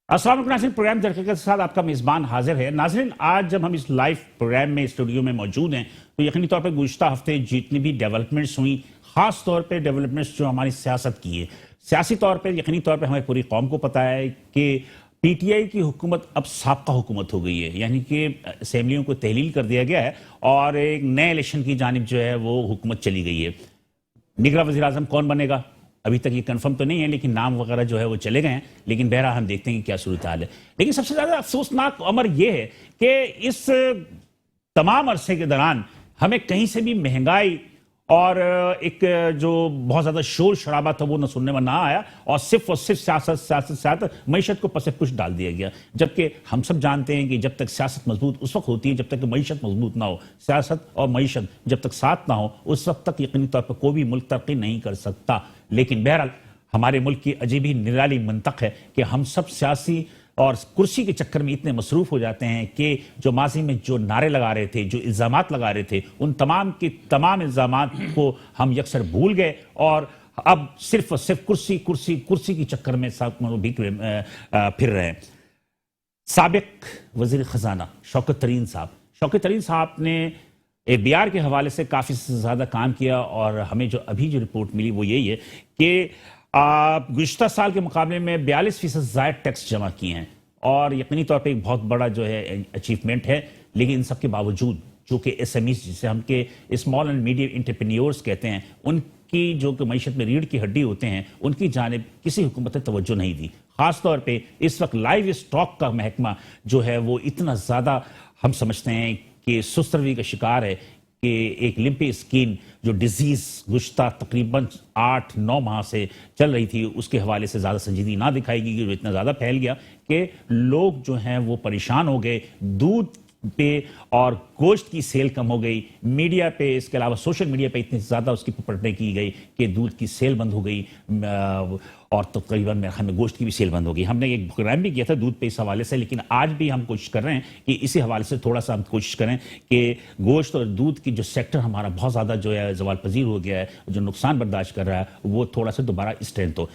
अस्सलाम वालेकुम नाज़रीन, प्रोग्राम दरक़ीक़त के साथ आपका मेज़बान हाजिर है। नाज़रीन, आज जब हम इस लाइव प्रोग्राम में स्टूडियो में मौजूद हैं तो यकीनी तौर पर गुज़िश्ता हफ्ते जितनी भी डेवलपमेंट्स हुई, ख़ास तौर पे डेवलपमेंट्स जो हमारी सियासत की है, सियासी तौर पर यकीनी तौर पर हमें पूरी कौम को पता है कि PTI की हुकूमत अब साबका हुकूमत हो गई है, यानी कि असम्बलियों को तहलील कर दिया गया है और एक नए इलेक्शन की जानिब जो है वो हुकूमत चली गई है। निगरान वज़ीर आज़म कौन बनेगा अभी तक ये कंफर्म तो नहीं है, लेकिन नाम वगैरह जो है वो चले गए हैं। लेकिन बहरहाल हम देखते हैं कि क्या सूरत हाल है। लेकिन सबसे ज़्यादा अफसोसनाक अमर ये है कि इस तमाम अरसे के दौरान हमें कहीं से भी महंगाई और एक जो बहुत ज़्यादा शोर शराबा था वो न सुनने में ना आया और सिर्फ सियासत मईशत को पसे पुश डाल दिया गया। जबकि हम सब जानते हैं कि जब तक सियासत मजबूत उस वक्त होती है जब तक मईशत मजबूत ना हो। सियासत और मईशत जब तक साथ ना हो उस वक्त तक यकीनी तौर पर कोई भी मुल्क तरक्की नहीं कर सकता। लेकिन बहरहाल हमारे मुल्क की अजीब ही निराली मंतक है कि हम सब सियासी और कुर्सी के चक्कर में इतने मसरूफ हो जाते हैं कि जो माजी में जो नारे लगा रहे थे, जो इल्ज़ामात लगा रहे थे, उन तमाम के तमाम इल्ज़ामात को हम यकसर भूल गए और अब सिर्फ और सिर्फ कुर्सी के चक्कर में फिर रहे हैं। साबिक वज़ीर ख़जाना शौकत तरीन साहब ने ABR के हवाले से काफ़ी ज़्यादा काम किया और हमें जो अभी जो रिपोर्ट मिली वो यही है कि गुज़िश्ता साल के मुकाबले में 42% ज़ायद टैक्स जमा किए हैं और यकीनी तौर पे एक बहुत बड़ा जो है अचीवमेंट है। लेकिन इन सब के बावजूद जो कि SMEs जिसे हम के स्मॉल एंड मीडियम एंटरप्रेन्योर्स कहते हैं, उनकी जो कि मईशत में रीढ़ की हड्डी होते हैं, उनकी जानिब किसी हुकूमत ने तवज्जो नहीं दी। ख़ास तौर पर इस वक्त लाइव स्टॉक का महकमा जो है वो इतना ज़्यादा हम समझते हैं कि सुस्त रवि का शिकार है कि एक लिम्पी स्किन जो डिजीज़ गुज़िश्ता तकरीबन 8-9 माह से चल रही थी उसके हवाले से ज़्यादा संजीदगी ना दिखाई गई, जो इतना ज़्यादा फैल गया कि लोग जो हैं वो परेशान हो गए। दूध पे और गोश्त की सेल कम हो गई, मीडिया पे इसके अलावा सोशल मीडिया पे इतनी ज़्यादा उसकी पकड़ने की गई कि दूध की सेल बंद हो गई और तकरीबन मेरे ख्याल में गोश्त की भी सेल बंद हो गई। हमने एक प्रोग्राम भी किया था दूध पे इस हवाले से, लेकिन आज भी हम कोशिश कर रहे हैं कि इसी हवाले से थोड़ा सा हम कोशिश करें कि गोश्त और दूध की जो सेक्टर हमारा बहुत ज़्यादा जो है ज़वाल पजीर हो गया है, जो नुकसान बर्दाश्त कर रहा है, वो थोड़ा सा दोबारा स्ट्रेंथ हो।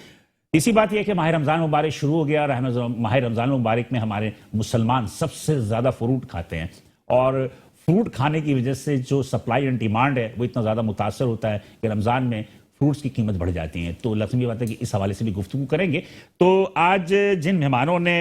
इसी बात यह कि माह रमज़ान मुबारक शुरू हो गया और माह रमज़ान मुबारक में हमारे मुसलमान सबसे ज़्यादा फ्रूट खाते हैं और फ्रूट खाने की वजह से जो सप्लाई एंड डिमांड है वो इतना ज़्यादा मुतासर होता है कि रमज़ान में फ्रूट्स की कीमत बढ़ जाती है। तो लाज़मी बात है कि इस हवाले से भी गुफ्तगू करेंगे। तो आज जिन मेहमानों ने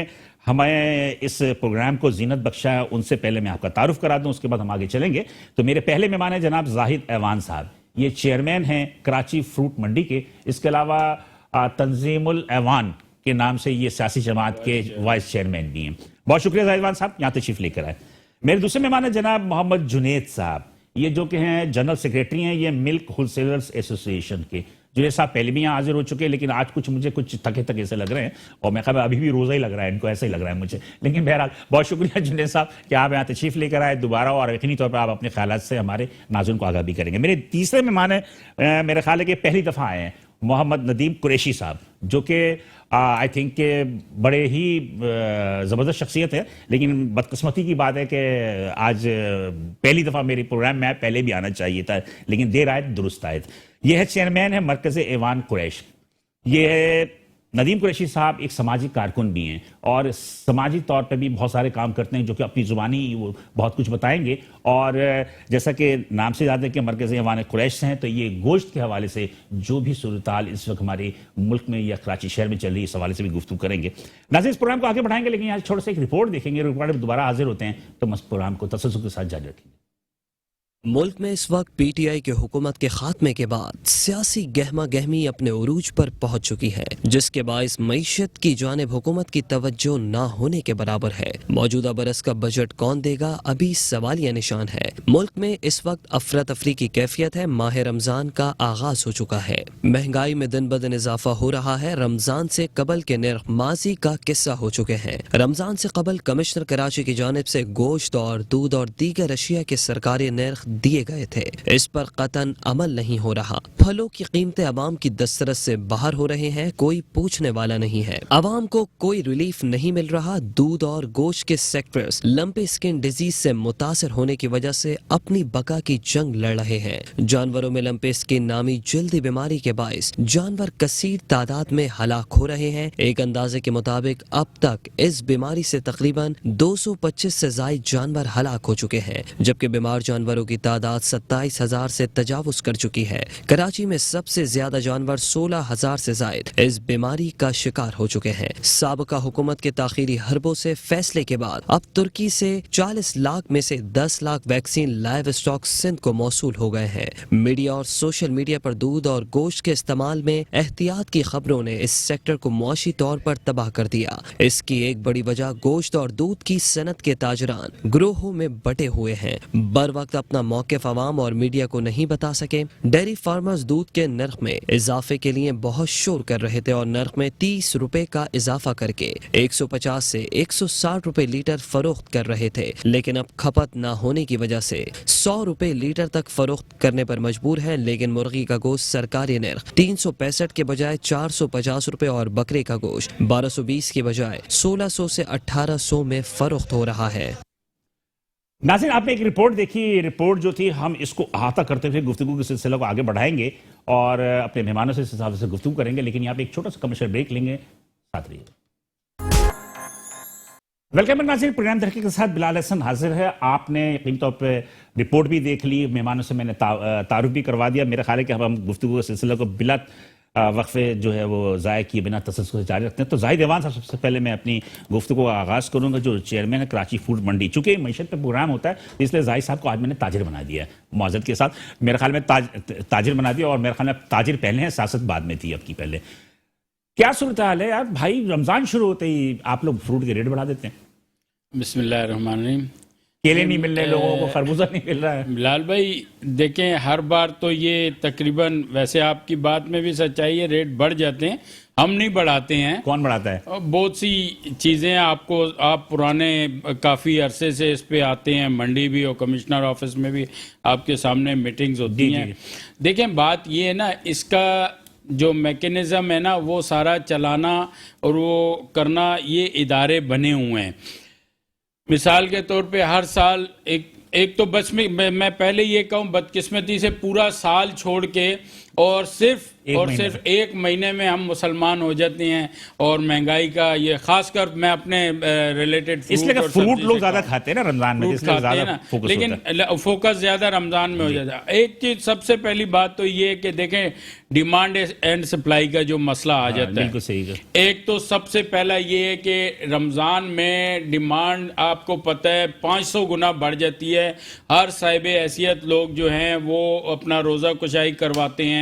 हमें इस प्रोग्राम को जीनत बख्शा है उनसे पहले मैं आपका तारुफ करा दूं, उसके बाद हम आगे चलेंगे। तो मेरे पहले मेहमान हैं जनाब जाहिद ऐवान साहब, ये चेयरमैन हैं कराची फ्रूट मंडी के। इसके अलावा तंजीमुल ऐवान के नाम से ये सियासी जमात के वाइस चेयरमैन भी हैं। बहुत शुक्रिया जाहिद ऐवान साहब, यहाँ तशरीफ लेकर आए। मेरे दूसरे मेहमान हैं जनाब मोहम्मद जुनेद साहब, ये जो कि हैं जनरल सेक्रेटरी हैं ये मिल्क होलसेलर्स एसोसिएशन के। जुनेद साहब पहले भी यहाँ हाजिर हो चुके हैं, लेकिन आज मुझे कुछ थके से लग रहे हैं और मैं कहा अभी भी रोज़ा ही लग रहा है, इनको ऐसा ही लग रहा है मुझे। लेकिन बहरहाल बहुत शुक्रिया जुनेद साहब कि आप यहाँ तशरीफ लेकर आए दोबारा और यकीनी तौर पर आप अपने ख्यालात से हमारे नाज़रीन को आगाह भी करेंगे। मेरे तीसरे मेहमान हैं, मेरे ख्याल है कि पहली दफ़ा आए हैं, मोहम्मद नदीम कुरैशी साहब, जो कि आई थिंक के बड़े ही ज़बरदस्त शख्सियत है। लेकिन बदकिस्मती की बात है कि आज पहली दफ़ा मेरे प्रोग्राम में पहले भी आना चाहिए था, लेकिन देर आए दुरुस्त आए। यह है चेयरमैन है मरकज़ ऐवान कुरैश। ये है नदीम कुरैशी साहब, एक समाजी कारकुन भी हैं और समाजी तौर पर भी बहुत सारे काम करते हैं जो कि अपनी ज़ुबानी वो बहुत कुछ बताएंगे। और जैसा कि नाम से याद है कि मरकज़ ऐवान कुरैश से हैं, तो ये गोश्त के हवाले से जो भी सूरत-हाल इस वक्त हमारे मुल्क में या कराची शहर में चल रही है इस हवाले से भी गुफ्तगू करेंगे। नाज़रीन, इस प्रोग्राम को आगे बढ़ाएंगे, लेकिन यहाँ छोटा सा एक रिपोर्ट देखेंगे, रिपोर्ट में दोबारा हाजिर होते हैं तो हम प्रोग्राम को तसल्जुल के साथ जारी रखेंगे। मुल्क में इस वक्त PTI के हुकूमत के खात्मे के बाद सियासी गहमा गहमी अपने उरूज पर पहुंच चुकी है, जिसके बायस मईशत की जानिब हुकूमत की तवज्जो ना होने के बराबर है। मौजूदा बरस का बजट कौन देगा अभी सवालिया निशान है। मुल्क में इस वक्त अफरा तफरी की कैफियत है। माह रमजान का आगाज हो चुका है, महंगाई में दिन ब दिन इजाफा हो रहा है। रमजान से कबल के नर्ख माजी का किस्सा हो चुके हैं। रमजान से कबल कमिश्नर कराची की जानिब से गोश्त और दूध और दीगर अशिया के सरकारी नर्ख दिए गए थे। इस पर कतन अमल नहीं हो रहा। फलों की कीमतें अवाम की दस्तरस से बाहर हो रहे हैं, कोई पूछने वाला नहीं है। अवाम को कोई रिलीफ नहीं मिल रहा। दूध और गोश्त के सेक्टर्स लंपी स्किन डिजीज से मुतासर होने की वजह से अपनी बका की जंग लड़ रहे हैं। जानवरों में लंपी स्किन नामी जल्दी बीमारी के बायस जानवर कसीर तादाद में हलाक हो रहे हैं। एक अंदाजे के मुताबिक अब तक इस बीमारी से तकरीबन 225 से जायद जानवर हलाक हो चुके हैं, जबकि बीमार जानवरों की तादाद 27,000 से तजावुज कर चुकी है। कराची में सबसे ज्यादा जानवर 16,000 से जायद इस बीमारी का शिकार हो चुके हैं। साबका हुकूमत के ताखीरी हरबों से फैसले के बाद अब तुर्की से 40 लाख में से 10 lakh vaccine livestock Sindh को मौसूल हो गए हैं। मीडिया और सोशल मीडिया पर दूध और गोश्त के इस्तेमाल में एहतियात की खबरों ने इस सेक्टर को मुआशी तौर पर तबाह कर दिया। इसकी एक बड़ी वजह गोश्त और दूध की सनत के ताजरान ग्रोहों में बटे हुए हैं। बर वक्त अपना मौक़िफ़ अवाम और मीडिया को नहीं बता सके। डेयरी फार्मर्स दूध के नर्ख में इजाफे के लिए बहुत शोर कर रहे थे और नर्ख में 30 रुपए का इजाफा करके 150 से 160 रुपए लीटर फरोख्त कर रहे थे, लेकिन अब खपत न होने की वजह से 100 रुपए लीटर तक फरोख्त करने पर मजबूर है। लेकिन मुर्गी का गोश्त सरकारी नर्ख 365 के बजाय 450 रुपए और बकरे का गोश्त 1220 के बजाय 1600 से 1800 में फरोख्त हो रहा है। नाज़रीन, आपने एक रिपोर्ट देखी। रिपोर्ट जो थी, हम इसको अहाता करते हुए गुफ्तगू के सिलसिले को आगे बढ़ाएंगे और अपने मेहमानों से इस हिसाब से गुफ्तगू करेंगे, लेकिन यहाँ पे एक छोटा सा कमर्शियल ब्रेक लेंगे। साथ रहिए। वेलकम नाज़रीन, प्रोग्राम तरक्की के साथ बिलाल हसन हाजिर है। आपने यकीन तौर पर रिपोर्ट भी देख ली, मेहमानों से मैंने तारुफ भी करवा दिया। मेरा ख्याल है कि अब हम गुफ्तगू के सिलसिले को बिला वक्फे जो है वो ज़ाय किए बिना तसल्सल से जारी रखते हैं। तो जाहिद ऐवान साहब, सबसे पहले मैं अपनी गुफ्तगू का आगाज़ करूँगा, जो चेयरमैन है कराची फूड मंडी। चूँकि मईशत पे प्रोग्राम होता है, इसलिए जाहिद साहब को आज मैंने ताजिर बना दिया है मुआज़रत के साथ। मेरे ख्याल में ताजिर बना दिया, और मेरे ख्याल में ताजिर पहले हैं, सियासत बाद में थी, अब की पहले। क्या सूरत हाल है यार भाई? रमज़ान शुरू होते ही आप लोग फ्रूट के रेट बढ़ा देते हैं। बिस्मिल्लाहिर्रहमानिर्रहीम। केले नहीं मिल रहे लोगों को, खरबूजा नहीं मिल रहा है। बिलाल भाई देखें, हर बार तो ये तकरीबन, वैसे आपकी बात में भी सच्चाई है, रेट बढ़ जाते हैं, हम नहीं बढ़ाते हैं। कौन बढ़ाता है? बहुत सी चीज़ें आपको, आप पुराने काफ़ी अरसे से इस पे आते हैं, मंडी भी और कमिश्नर ऑफिस में भी आपके सामने मीटिंग्स होती हैं। देखें, बात ये है ना, इसका जो मैकेनिज़्म है ना, वो सारा चलाना और वो करना, ये इदारे बने हुए हैं। मिसाल के तौर पे हर साल एक तो बस में मैं पहले ये कहूँ, बदकिस्मती से पूरा साल छोड़ के और सिर्फ एक महीने में हम मुसलमान हो जाते हैं। और महंगाई का ये खासकर मैं अपने रिलेटेड इसलिए फ्रूट लोग ज्यादा खाते हैं ना रमजान में, इसलिए ज्यादा फोकस, लेकिन फोकस ज्यादा रमजान में हो जाता है। एक चीज सबसे पहली बात तो ये है कि देखें, डिमांड एंड सप्लाई का जो मसला आ जाता है, बिल्कुल सही है। एक तो सबसे पहला ये है कि रमजान में डिमांड आपको पता है 500 गुना बढ़ जाती है। हर साहिब हैसियत लोग जो हैं वो अपना रोज़ा कुशाई करवाते हैं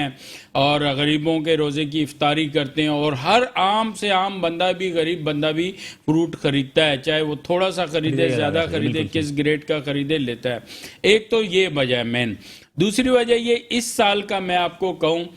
और गरीबों के रोज़े की इफ्तारी करते हैं, और हर आम से आम बंदा भी, गरीब बंदा भी फ्रूट खरीदता है, चाहे वो थोड़ा सा खरीदे, ज़्यादा खरीदे, किस ग्रेड का खरीदे, लेता है। एक तो ये वजह है मेन। दूसरी वजह ये, इस साल का मैं आपको कहूँ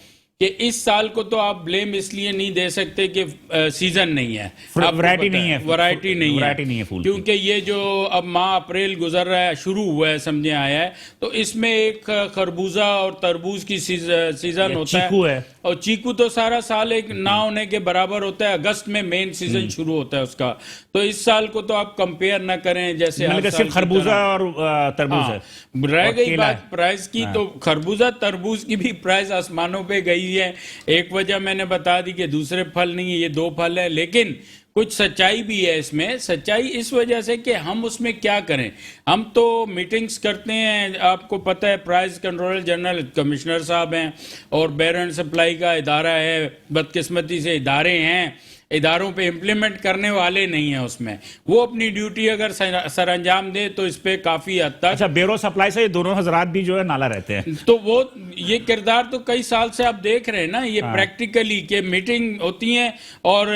कि इस साल को तो आप ब्लेम इसलिए नहीं दे सकते कि सीजन नहीं है, वैरायटी नहीं है, क्योंकि ये जो अब माह अप्रैल गुजर रहा है, शुरू हुआ है, समझे आया है, तो इसमें एक खरबूजा और तरबूज की सीजन होता है, और चीकू तो सारा साल एक ना होने के बराबर होता है। अगस्त में मेन सीजन शुरू होता है उसका। तो इस साल को तो आप कंपेयर ना करें, जैसे सिर्फ खरबूजा और तरबूज है। रह गई बात प्राइस की, तो खरबूजा तरबूज की भी प्राइस आसमानों पे गई है। एक वजह मैंने बता दी कि दूसरे फल नहीं है, ये दो फल है, लेकिन कुछ सच्चाई भी है इसमें। सच्चाई इस वजह से कि हम उसमें क्या करें, हम तो मीटिंग्स करते हैं, आपको पता है प्राइस कंट्रोलर जनरल कमिश्नर साहब हैं, और बेयर एंड सप्लाई का इदारा है। बदकिस्मती से इदारे हैं, इदारों पे इम्प्लीमेंट करने वाले नहीं है उसमें। वो अपनी ड्यूटी अगर सर अंजाम दे तो इस पे काफी हद तक, अच्छा, ब्यूरो सप्लाई से ये दोनों हजरात भी जो है नाला रहते हैं, तो वो ये किरदार तो कई साल से आप देख रहे हैं ना, ये प्रैक्टिकली के मीटिंग होती है और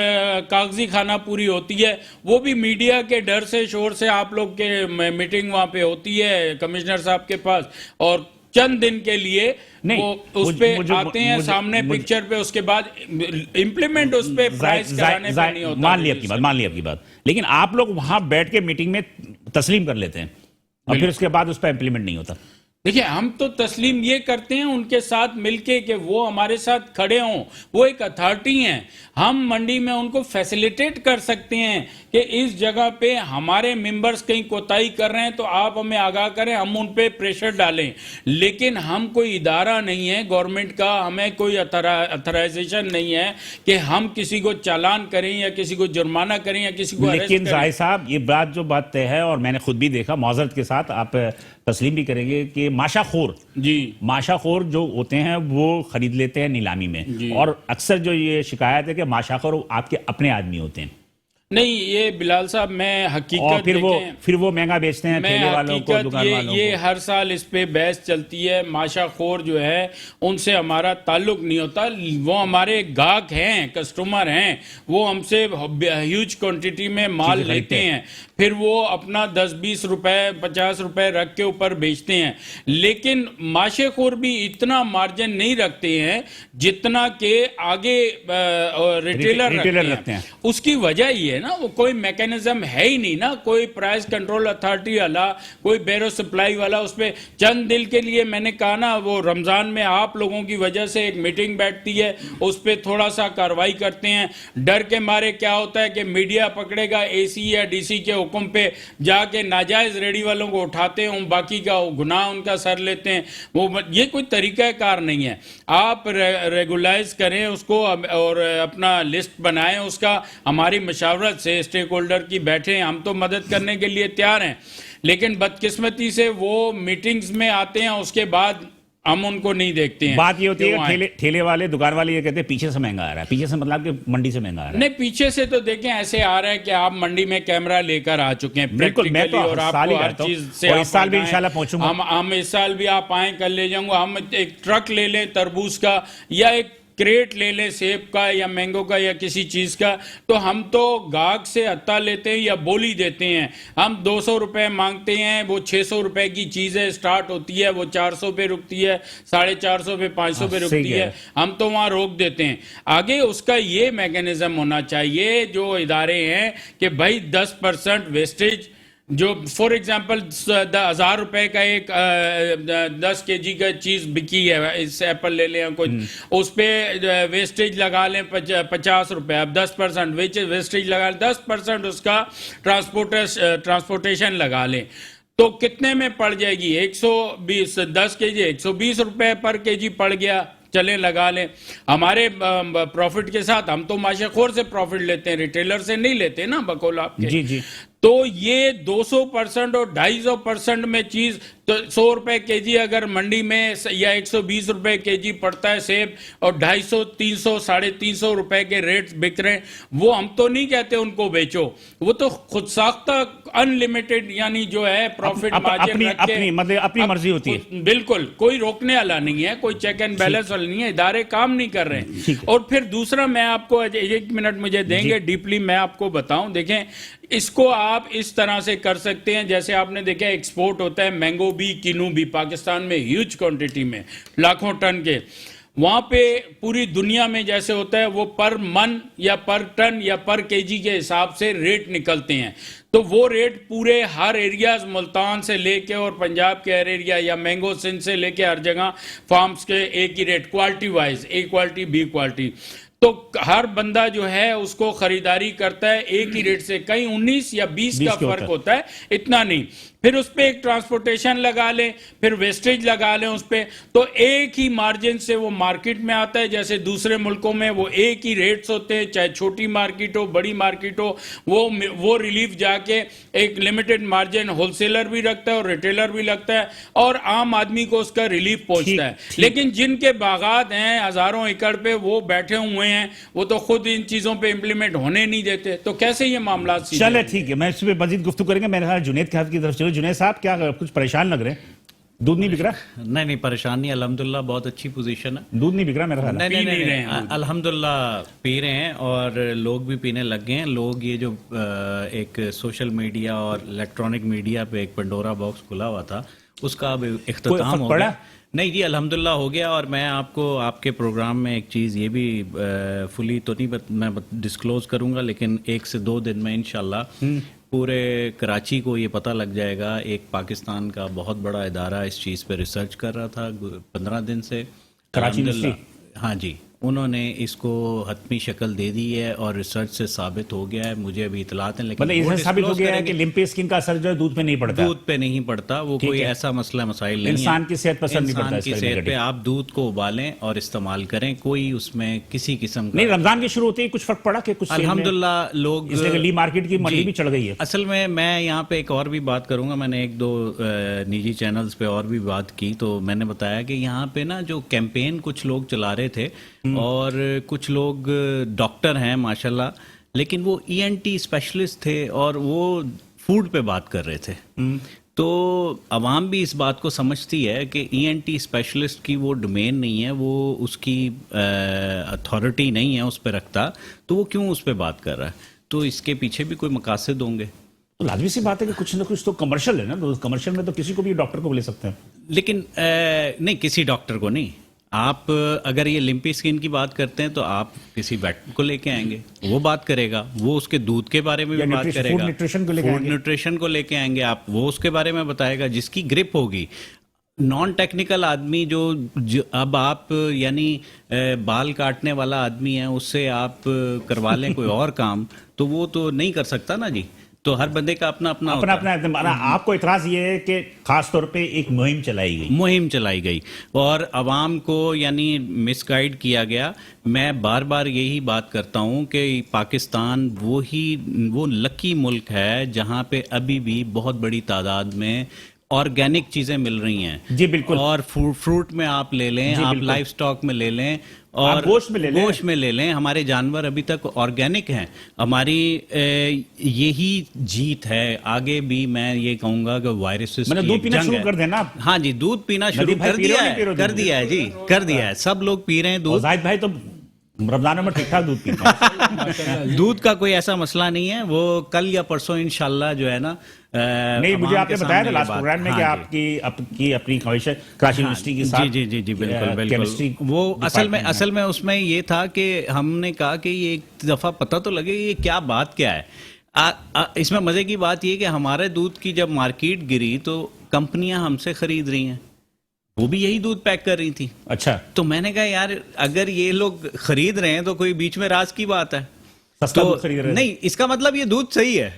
कागजी खाना पूरी होती है, वो भी मीडिया के डर से, शोर से। आप लोग के मीटिंग वहां पे होती है कमिश्नर साहब के पास, और चंद दिन के लिए वो उस पे आते हैं सामने पिक्चर पे, उसके बाद इंप्लीमेंट उस पे प्राइस कराने पे नहीं होता। मान ली आपकी बात, लेकिन आप लोग वहां बैठ के मीटिंग में तस्लीम कर लेते हैं और फिर उसके बाद उस पर इंप्लीमेंट नहीं होता। देखिए, हम तो तस्लीम ये करते हैं उनके साथ मिलके कि वो हमारे साथ खड़े हों, वो एक अथॉरिटी हैं। हम मंडी में उनको फैसिलिटेट कर सकते हैं कि इस जगह पे हमारे मेंबर्स कहीं कोताही कर रहे हैं तो आप हमें आगाह करें, हम उन पे प्रेशर डालें। लेकिन हम कोई इदारा नहीं है गवर्नमेंट का, हमें कोई अथराइजेशन नहीं है कि हम किसी को चालान करें या किसी को जुर्माना करें या किसी को अरेस्ट लेकिन करें। जाहिर साहब, ये बात जो बात तय है, और मैंने खुद भी देखा, मौजरत के साथ आप तस्लीम भी करेंगे कि माशाखोर माशाखोर जो होते हैं वो खरीद लेते हैं नीलामी में, और अक्सर जो ये शिकायत है कि माशाखोर आपके अपने आदमी होते हैं। नहीं, ये बिलाल साहब, मैं हकीकत, और फिर वो महंगा बेचते हैं ठेले वालों को, दुकान वालों ये को। हर साल इस पे बहस चलती है। माशाखोर जो है उनसे हमारा ताल्लुक नहीं होता, वो हमारे गाहक हैं, कस्टमर हैं, वो हमसे ह्यूज क्वांटिटी में माल लेते हैं, फिर वो अपना 10-20 रुपए 50 रुपए रख के ऊपर बेचते हैं। लेकिन माशाखोर भी इतना मार्जिन नहीं रखते हैं जितना के आगे रिटेलर रखते हैं। उसकी वजह ये है ना, वो कोई मैकेनिज्म है ही नहीं ना, कोई प्राइस कंट्रोल अथॉरिटी वाला, कोई बेरो सप्लाई वाला। उस पर चंद दिल के लिए मैंने कहा ना, वो रमजान में आप लोगों की वजह से एक मीटिंग बैठती है, उस पर थोड़ा सा कार्रवाई करते हैं। डर के मारे क्या होता है कि मीडिया पकड़ेगा, एसी या डीसी के हुक्म पे जाके नाजायज रेडी वालों को उठाते हैं, बाकी का गुनाह उनका सर लेते हैं। वो ये कोई तरीका कार नहीं है। आप रेगुलाइज करें उसको और अपना लिस्ट बनाएं उसका, हमारी मशावरत से स्टेक होल्डर की बैठे, हम तो मदद करने के लिए तैयार हैं। लेकिन बदकिस्मती से वो मीटिंग्स में आते हैं, उसके बाद हम उनको नहीं देखते हैं। बात ये होती है कि ठेले वाले, दुकान वाले ये कहते हैं पीछे से महंगा आ रहा है। पीछे से मतलब कि मंडी से महंगा आ रहा है। नहीं, पीछे से तो देखें ऐसे आ रहा है कि आप मंडी में कैमरा लेकर आ चुके हैं। बिल्कुल, मैं तो और आपको हर चीज से, और इस साल भी इंशाल्लाह पहुंचूंगा। हम इस साल भी आप आए, कल ले जाऊंगा। हम एक ट्रक ले लें तरबूज का, या एक क्रेट ले लें सेब का या मैंगो का या किसी चीज का, तो हम तो गाहक से हत्ता लेते हैं या बोली देते हैं। हम 200 रुपए मांगते हैं, वो 600 रुपए की चीजें स्टार्ट होती है, वो 400 पे रुकती है, 450 पे 500 पे रुकती है, हम तो वहां रोक देते हैं। आगे उसका ये मैकेनिज्म होना चाहिए जो इदारे हैं कि भाई 10% वेस्टेज, जो फॉर एग्जांपल 1000 रुपए का एक 10 केजी का चीज बिकी है, इस एप्पल ले लें कुछ, उस पे वेस्टेज लगा लें 50 रुपए। अब 10% वेस्टेज लगा लें, 10% उसका ट्रांसपोर्टेशन लगा लें, तो कितने में पड़ जाएगी? 120, 10 केजी 120 रुपए पर केजी पड़ गया। चलें लगा लें। हमारे प्रॉफिट के साथ हम तो माशाखोर से प्रॉफिट लेते हैं, रिटेलर से नहीं लेते ना बकौल आपके। जी जी। तो ये 200% और 250% में चीज, तो 100 रुपए केजी अगर मंडी में या 120 रुपए केजी पड़ता है सेब, और 250, 300, 350 रुपए के रेट बिक रहे हैं, वो हम तो नहीं कहते उनको बेचो, वो तो खुद साख्ता अनलिमिटेड यानी जो है प्रॉफिट मार्जिन रख के मतलब अपनी मर्जी होती है। बिल्कुल, कोई रोकने वाला नहीं है, कोई चेक एंड बैलेंस वाला नहीं है, इदारे काम नहीं कर रहे हैं। और फिर दूसरा, मैं आपको 1 मिनट मुझे देंगे, डीपली मैं आपको बताऊं। देखें, इसको आप इस तरह से कर सकते हैं, जैसे आपने देखा एक्सपोर्ट होता है मैंगो भी, किनू भी, पाकिस्तान में ह्यूज क्वांटिटी में, लाखों टन के। वहां पे पूरी दुनिया में जैसे होता है, वो पर मन या पर टन या पर केजी के हिसाब से रेट निकलते हैं। तो वो रेट पूरे हर एरियाज, मुल्तान से लेके और पंजाब के हर एरिया, या मैंगो सिंध से लेके हर जगह फार्म्स के एक ही रेट, क्वालिटी वाइज, ए क्वालिटी बी क्वालिटी। तो हर बंदा जो है उसको खरीदारी करता है एक ही रेट से, कहीं 19 या 20 का फर्क होता है, इतना नहीं। फिर उस पर एक ट्रांसपोर्टेशन लगा लें, फिर वेस्टेज लगा लें उस पर, तो एक ही मार्जिन से वो मार्केट में आता है। जैसे दूसरे मुल्कों में वो एक ही रेट्स होते हैं, चाहे छोटी मार्केट हो बड़ी मार्केट हो, वो रिलीफ जाके एक लिमिटेड मार्जिन होलसेलर भी रखता है और रिटेलर भी लगता है, और आम आदमी को उसका रिलीफ पहुंचता है। लेकिन जिनके बागात हैं हजारों एकड़ पे, वो बैठे हुए हैं, वो तो खुद इन चीजों पे इंप्लीमेंट होने नहीं देते, तो कैसे ये मामला? चले ठीक है, मैं इस पर मजीद गुफ्तगू करेंगे। मेरे ख्याल जुनैद की तरफ से। जुनैद साहब, क्या कुछ परेशान लग रहे हैं? दूध नहीं बिक रहा? नहीं, परेशान नहीं, अल्हम्दुलिल्लाह बहुत अच्छी पोजीशन है। दूध नहीं बिक रहा मेरा ख्याल? नहीं, अल्हम्दुलिल्लाह पी रहे हैं, और लोग भी पीने लग गए हैं। लोग ये जो एक सोशल मीडिया और इलेक्ट्रॉनिक मीडिया पे एक पंडोरा बॉक्स खुला हुआ था, उसका अब इख्तिताम हो गया। नहीं जी, अल्हम्दुलिल्लाह हो गया। और मैं आपको आपके प्रोग्राम में एक चीज़ ये भी फुली तो नहीं मैं डिस्क्लोज करूंगा, लेकिन 1 से 2 दिन में इंशाल्लाह पूरे कराची को ये पता लग जाएगा। एक पाकिस्तान का बहुत बड़ा इदारा इस चीज़ पे रिसर्च कर रहा था 15 दिन से, कराची अल्हम्दुलिल्लाह। हाँ जी, उन्होंने इसको हतमी शक्ल दे दी है और रिसर्च से साबित हो गया है। मुझे अभी इतलात है, लेकिन मतलब वो इससे साबित हो disclose गया है करेंगे। कि लिम्पी स्किन का असर जो है दूध पे नहीं पड़ता, दूध पे नहीं पड़ता, वो ठीक कोई है। ऐसा मसला मसाइल नहीं है। इंसान की सेहत पर असर नहीं पड़ता इंसान की इसका सेहत पे negative। आप दूध को उबालें और इस्तेमाल करें, कोई उसमें किसी किस्म का नहीं, रमजान की शुरू होते ही कुछ फर्क पड़ा कि कुछ सेल में? अल्हम्दुलिल्लाह लोग इसलिए गली मार्केट की मंडी जी। भी चढ़ गई है। असल में मैं यहाँ पे एक और भी बात करूंगा। मैंने 1-2 निजी चैनल्स पे और भी बात की, तो मैंने बताया कि यहाँ पे ना जो कैंपेन कुछ लोग चला रहे थे और कुछ लोग डॉक्टर हैं माशाल्लाह, लेकिन वो ईएनटी स्पेशलिस्ट थे और वो फूड पे बात कर रहे थे। तो अवाम भी इस बात को समझती है कि ईएनटी स्पेशलिस्ट की वो डोमेन नहीं है, वो उसकी अथॉरिटी नहीं है उस पर रखता, तो वो क्यों उस पर बात कर रहा है? तो इसके पीछे भी कोई मकासद होंगे। तो लाजमी सी बात है कि कुछ ना कुछ तो कमर्शियल है ना, तो कमर्शियल में तो किसी को भी डॉक्टर को ले सकते हैं। लेकिन नहीं, किसी डॉक्टर को नहीं। आप अगर ये लिम्पी स्किन की बात करते हैं तो आप किसी वेट को लेके आएंगे, वो बात करेगा, वो उसके दूध के बारे में या भी बात न्यूट्रिशन- करेगा, फूड न्यूट्रिशन को लेके फूड आएंगे। न्यूट्रिशन को लेके आएंगे आप, वो उसके बारे में बताएगा जिसकी ग्रिप होगी। नॉन टेक्निकल आदमी जो अब आप यानी बाल काटने वाला आदमी है, उससे आप करवा लें कोई और काम, तो वो तो नहीं कर सकता ना जी। तो हर बंदे का अपना अपना अपना होता है। अपना आपको इतराज ये है कि खास तौर पे एक मुहिम चलाई गई, मुहिम चलाई गई और अवाम को यानी मिसगाइड किया गया। मैं बार बार यही बात करता हूं कि पाकिस्तान वो लकी मुल्क है जहां पे अभी भी बहुत बड़ी तादाद में ऑर्गेनिक चीजें मिल रही हैं। जी बिल्कुल। और फ्रूट में आप ले लें, जी, आप बिल्कुल। लाइफ स्टॉक में ले लें और आप गोश्त में ले लें। गोश्त में ले लें। हमारे जानवर अभी तक ऑर्गेनिक हैं। हमारी यही जीत है। आगे भी मैं ये कहूंगा कि वायरसेस मतलब की दूध एक पीना जंग शुरू है। कर देना आप। हाँ जी, दूध पीना शुरू नदीम भाई कर पी रहे दिया हो नहीं पी रहे है, हो कर दूध? दिया है जी, कर दिया है। सब लोग पी रहे हैं और दूध। जाहिद भाई तो रमजानों में ठीक ठाक दूध पीते हैं। दूध का कोई ऐसा मसला नहीं है। वो कल या परसों इंशाल्लाह जो है ना नहीं, मुझे अवाम आपने के बताया था सामने ये लास्ट बात- प्रोग्राम में कि हाँ जी। आपकी अपनी ख्वाहिश है कराची यूनिवर्सिटी के साथ। जी जी जी बिल्कुल केमिस्ट्री बिल्कुल। वो असल में उसमें ये था कि हमने कहा कि ये एक दफा पता तो लगे ये क्या बात क्या है। इसमें मजे की बात ये कि हमारे दूध की जब मार्केट गिरी तो कंपनियां हमसे खरीद रही हैं, वो भी यही दूध पैक कर रही थी। अच्छा, तो मैंने कहा यार अगर ये लोग खरीद रहे हैं तो कोई बीच में राज की बात है। सस्ता तो दूध खरीद रहे हैं। नहीं, इसका मतलब ये दूध सही है।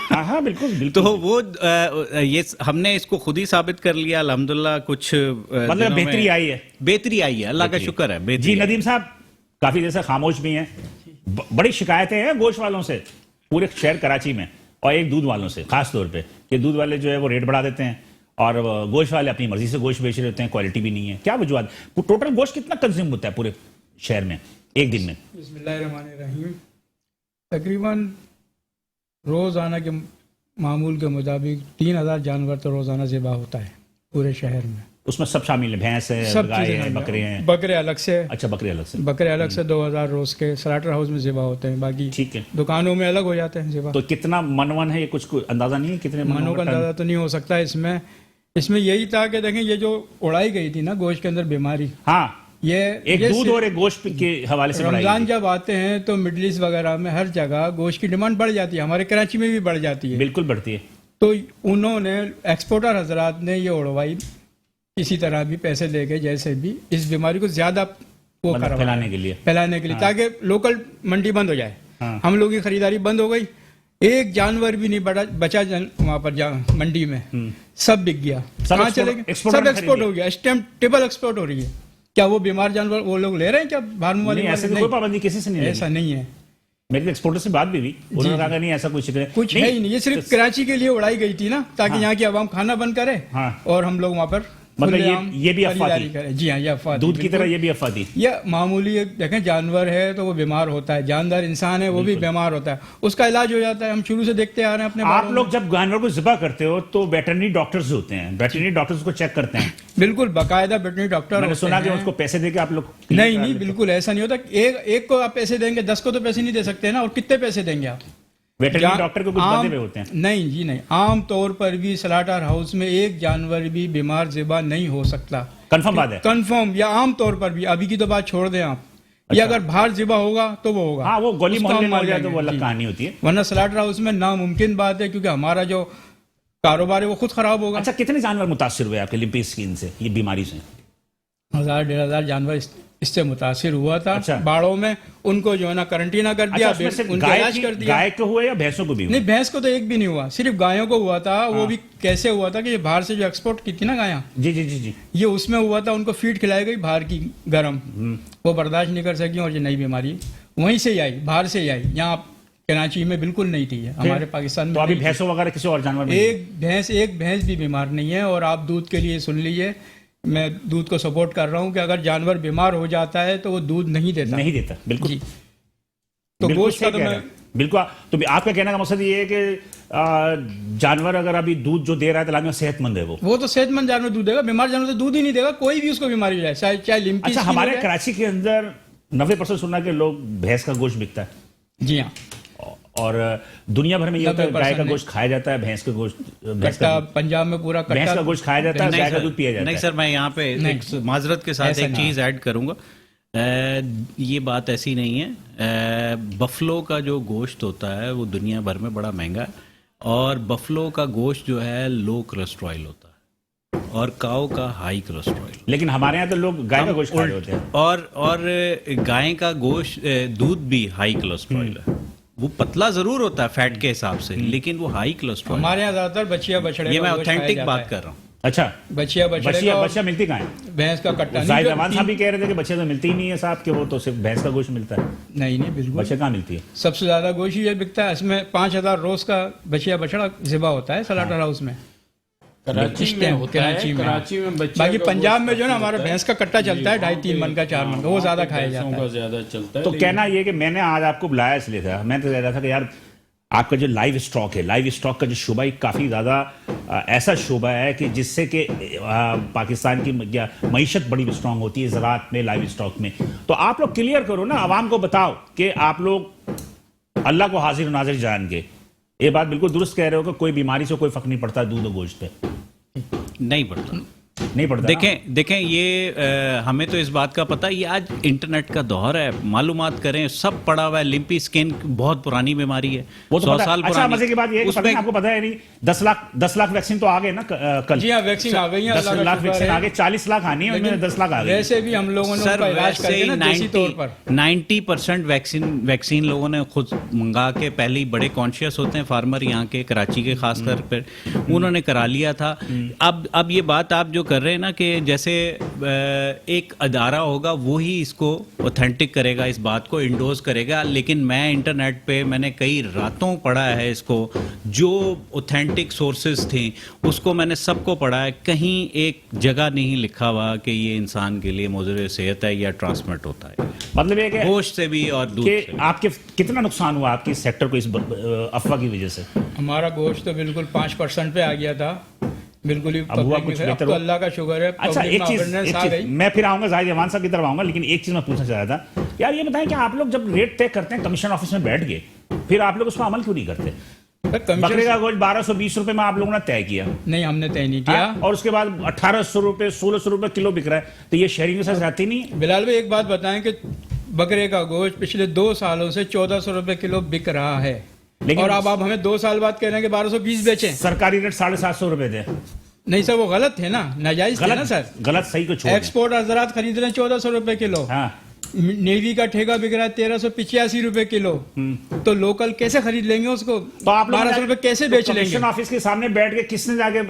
हाँ हाँ बिल्कुल तो बिल्कुल। वो ये हमने इसको खुद ही साबित कर लिया अल्हम्दुलिल्लाह। कुछ मतलब दिनों में बेहतरी आई है। बेहतरी आई है, अल्लाह का शुक्र है। जी बेहतरी आई। नदीम साहब काफी देर से खामोश भी हैं। बड़ी शिकायतें हैं गोश्त वालों से पूरे शहर कराची में, और एक दूध वालों से खास तौर पे कि दूध वाले जो है वो रेट बढ़ा देते हैं और गोश्त वाले अपनी मर्जी से गोश्त बेच रहे होते हैं, क्वालिटी भी नहीं है। क्या वजूहत? टोटल गोश्त कितना कंज्यूम होता है पूरे शहर में एक दिन में? बिस्मिल्लाहिर्रहमानिर्रहीम। तकरीबन रोज़ाना के मामूल के मुताबिक 3000 जानवर तो रोज़ाना ज़िबा होता है पूरे शहर में। उसमें सब शामिल है, भैंस है, सब गाय चीज़ें है, शामिल बकरे हैं। बकरे अलग से, अच्छा, बकरे अलग से। बकरे अलग से 2000 रोज़ के स्लाटर हाउस में ज़िबा होते हैं। बाकी ठीक है। दुकानों में अलग हो जाते हैं ज़िबा। तो कितना मनवन है ये कुछ अंदाजा नहीं है कितने मानों का अंदाज़ा तो नहीं हो सकता इसमें यही था कि देखें ये जो उड़ाई गई थी ना गोश्त के अंदर बीमारी, हाँ, ये एक ये दूध और एक गोश्त के हवाले से बढ़ाई रमज़ान गई। जब आते हैं तो मिडल ईस्ट वगैरह में हर जगह गोश्त की डिमांड बढ़ जाती है, हमारे कराची में भी बढ़ जाती है। बिल्कुल बढ़ती है। तो उन्होंने एक्सपोर्टर हजरात ने ये उड़वाई किसी तरह भी पैसे लेके जैसे भी इस बीमारी को ज्यादा वो मतलब करवाया, फैलाने के लिए ताकि लोकल मंडी बंद हो जाए। हाँ। हम लोगों की खरीदारी बंद हो गई, एक जानवर भी नहीं बचा वहां पर मंडी में, सब बिक गया। सब कहाँ एक्सपोर्ट- चले गए? एक्सपोर्टर सब ने एक्सपोर्ट खरीद हो गया, टेबल एक्सपोर्ट हो रही है। क्या वो बीमार जानवर वो लोग ले रहे हैं क्या फार्म वाले? नहीं, ऐसे तो कोई पाबंदी किसी से नहीं ऐसा लगी। नहीं है। मेरे एक्सपोर्टर से बात भी हुई, उन्होंने कहा कि नहीं ऐसा कुछ शिकायत कुछ है ही नहीं, ये सिर्फ कराची के लिए उड़ाई गई थी ना ताकि यहाँ की आवाम खाना बंद करे हाँ। और हम लोग वहाँ पर मतलब खुलेआम ये भी अफवाह खरीदारी थी। करें। जी हाँ, ये अफवाह थी, दूध की बिल्कुल। तरह ये भी अफवाह थी। ये मामूली देखें जानवर है तो वो बीमार होता है, जानदार इंसान है वो भी बीमार होता है, उसका इलाज हो जाता है। हम शुरू से देखते आ रहे हैं अपने आप बालों लोग जब जानवर को ज़िबा करते हो तो वेटरनरी डॉक्टर्स होते हैं, वेटरनरी डॉक्टर्स को चेक करते हैं। में। बिल्कुल बाकायदा वेटरनरी डॉक्टर मैंने होते सुना कि हैं। उसको पैसे देके आप लोग नहीं नहीं, बिल्कुल ऐसा नहीं होता। एक को आप पैसे देंगे, 10 को तो पैसे नहीं दे सकते ना, और कितने पैसे देंगे आप? वेटरनरी डॉक्टर को कुछ बंदे हुए होते हैं? नहीं जी नहीं, आम तौर पर भी स्लॉटर हाउस में एक जानवर भी बीमार ज़िबा नहीं हो सकता। कंफर्म बात है? कंफर्म, या आम तौर पर भी, अभी की तो बात छोड़ दें आप, या अगर बाहर ज़िबा होगा तो वो होगा। हाँ, वो गोली उसको मोहल्ले हम में हो मान जाए तो लेंगे, वो अलग जी। कहानी होती है। वरना स्लॉटर हाउस में नामुमकिन बात है, क्योंकि हमारा जो कारोबार है वो खुद खराब होगा। अच्छा, कितने जानवर मुतासिर हुए आपके लिम्पी स्किन से, ये बीमारी से? 1000-1500 जानवर इससे मुतासिर हुआ था। अच्छा। बाड़ों में उनको जो है ना करंटीना कर दिया, अच्छा, उसमें सिर्फ उनका इलाज कर दिया। गाय को हुए या भैंसों को भी हुए? नहीं, भैंस को तो एक भी नहीं हुआ, सिर्फ गायों को हुआ था। वो भी कैसे हुआ था कि ये बाहर से जो एक्सपोर्ट की थी ना गायां, जी जी जी जी। ये उसमें हुआ था, उनको फीड खिलाई गई बाहर की गरम, वो बर्दाश्त नहीं कर सकी और ये नई बीमारी वहीं से ही आई, बाहर से ही आई। यहाँ कराची में बिल्कुल नहीं थी ये, हमारे पाकिस्तान में तो अभी नहीं थी। भैंसों वगैरह किसी और जानवर में? एक भैंस भी बीमार नहीं है। और आप दूध के लिए सुन लीजिए, मैं दूध को सपोर्ट कर रहा हूँ कि अगर जानवर बीमार हो जाता है तो वो दूध नहीं देता। नहीं देता, बिल्कुल। जी। तो बिल्कुल गोश्त का सही तो कह मैं रहे हैं। बिल्कुल। तो आपका कहने का मकसद ये है कि जानवर अगर अभी दूध जो दे रहा है तो लाजमी सेहतमंद है वो तो सेहतमंद जानवर दूध देगा, बीमार जानवर तो दूध ही नहीं देगा, कोई भी उसको बीमारी हो जाए, चाहे लिम्पी अच्छा, स्किन हमारे हो जाए। कराची के अंदर 90% सुना कि लोग भैंस का गोश्त बिकता है, जी हाँ। और दुनिया भर में ये होता है 90% गाय का नहीं। गोश्त खाया जाता है, भैंस का गोश्त, कट्टा पंजाब में पूरा भैंस कट्टा का गोश्त खाया जाता है, नहीं गाय का सर, दूध पिया जाता नहीं है। सर, मैं यहाँ पे एक माजरत के साथ ऐसा एक ना। चीज़ ऐड करूँगा। ये बात ऐसी नहीं है। बफलो का जो गोश्त होता है वो दुनिया भर में बड़ा महंगा है, और बफलो का गोश्त जो है लो कोलेस्ट्रॉल होता है, और काऊ का हाई कोलेस्ट्रॉल। लेकिन हमारे यहाँ तो लोग गाय का गोश्त खा रहे होते हैं। और गाय का गोश्त दूध भी हाई कोलेस्ट्रॉल है। वो पतला जरूर होता है फैट के हिसाब से, लेकिन वो हाई कोलेस्ट्रॉल। हमारे यहाँ ज्यादातर बछिया बछड़े ये का मैं गोश्त खाया ऑथेंटिक जाता बात है। कर रहा हूँ। अच्छा, बछिया बछड़े का और बच्चा मिलती कहाँ है? भैंस का कट्टा नहीं, जाहिद जो अमान साहब भी तीन- कह रहे थे कि बच्चे तो मिलती ही नहीं है साहब, कि वो तो सिर्फ भैंस का गोश्त मिलता है। नहीं नहीं, बिल्कुल बच्चे कहाँ मिलती है? सबसे ज्यादा गोश्त ये बिकता है। इसमें 5000 रोज का बछिया बछड़ा ज़िबा होता है स्लॉटर हाउस में। कराची इस में टाइम होता है, कराची में। कराची में बच्चे बाकी का पंजाब गोश्त में जो है ना काफी हमारा होता है। भैंस का कट्टा चलता है, वहाँ 2.5-3 पे- मन का, 4 मन का, वो वहाँ ज्यादा पे खाया भैंसों जाता का है। ज्यादा चलता है। तो लेकिन- कहना ये कि मैंने आज आपको बुलाया इसलिए था, मैं तो कह रहा था कि यार आपका जो लाइव स्टॉक है, लाइव स्टॉक का जो शुबा ही काफ़ी ज़्यादा ऐसा शुबा है कि जिससे कि पाकिस्तान की मईशत बड़ी स्ट्रांग होती है ज़राअत में, लाइव स्टॉक में। तो आप लोग क्लियर करो ना, आवाम को बताओ कि आप लोग अल्लाह को हाजिर नाजिर जान के, ये बात बिल्कुल दुरुस्त कह रहे हो कि कोई बीमारी से कोई फर्क नहीं पड़ता दूध और गोश्त पे। नहीं पड़ता। नहीं पड़ता ना? देखें ये हमें तो इस बात का पता है, ये आज इंटरनेट का दौर है, मालूमात करें, सब पड़ा हुआ है। लिम्पी स्किन बहुत पुरानी बीमारी है, वो तो 100 पता है। साल अच्छा, पुरानी। मजे की बात ये है कि पता नहीं, आपको पता है नहीं, 10 लाख वैक्सीन तो आ गए ना कल? जी हाँ, वैक्सीन आ गई है, 10 अल्लाह का लाख शुक्र वैक्सीन है। आ गए, 40 लाख आनी है, उनमें 10 लाख आ गए। वैसे भी हम लोगों ने सर उनका इलाज वैसे करके ही ना देसी तौर पर 90% वैक्सीन लोगों ने खुद मंगा के, पहले ही बड़े कॉन्शियस होते हैं फार्मर यहाँ के, कराची के खास तौर पर, उन्होंने करा लिया था। अब ये बात आप जो कर रहे हैं ना कि जैसे एक अदारा होगा वो ही इसको ऑथेंटिक करेगा, इस बात को इंडोर्स करेगा, लेकिन मैं इंटरनेट पे मैंने कई रातों पढ़ा है इसको, जो ऑथेंटिक सोर्सेज थे उसको मैंने सबको पढ़ा है, कहीं एक जगह नहीं लिखा हुआ कि ये इंसान के लिए मुज़र सेहत है या ट्रांसमिट होता है, मतलब ये कि गोश्त से भी और दूध कि से भी। आपके कितना नुकसान हुआ आपके इस सेक्टर को इस अफवाह की वजह से? हमारा गोश्त तो बिल्कुल 5% पे आ गया था, बिल्कुल ही। अब हुआ public कुछ में- अब बेहतर तो हो? अल्लाह का शुक्र है, अच्छा, public एक में चीज awareness आ गई। मैं फिर आऊंगा जाहिद अमान साहब की तरफ आऊंगा, लेकिन एक चीज मैं पूछना चाह रहा था यार, ये बताएं कि आप लोग जब रेट तय करते हैं कमीशन ऑफिस में बैठ के, फिर आप लोग उस पर अमल क्यों नहीं करते? सर, कमीशन बकरे का गोश्त 1220 रुपए में आप लोगों ने तय किया, नहीं, हमने तय नहीं किया। हाँ? और उसके बाद 1800 रुपए 1600 रुपए किलो बिक रहा है, तो ये शहरी के साथ जाती नहीं है? बिलाल भाई, एक बात बताएं कि बकरे का गोश्त पिछले 2 सालों से 1400 रुपए किलो बिक रहा है, लेकिन और अब आप हमें 2 साल बाद कह रहे हैं कि 1220 बेचें। सरकारी रेट 750 रुपए थे। नहीं सर, वो गलत थे ना, नाजायज थे ना सर। गलत सही को छोड़ दें। एक्सपोर्ट हजरात खरीद रहे हैं 1400 रुपए किलो, हाँ, नेवी का ठेका बिक रहा है 1385 रुपए किलो, तो लोकल कैसे खरीद लेंगे उसको? तो आप लोग 1200 रुपए कैसे बेच लेंगे? कमीशन ऑफिस के सामने बैठ के किसने जाके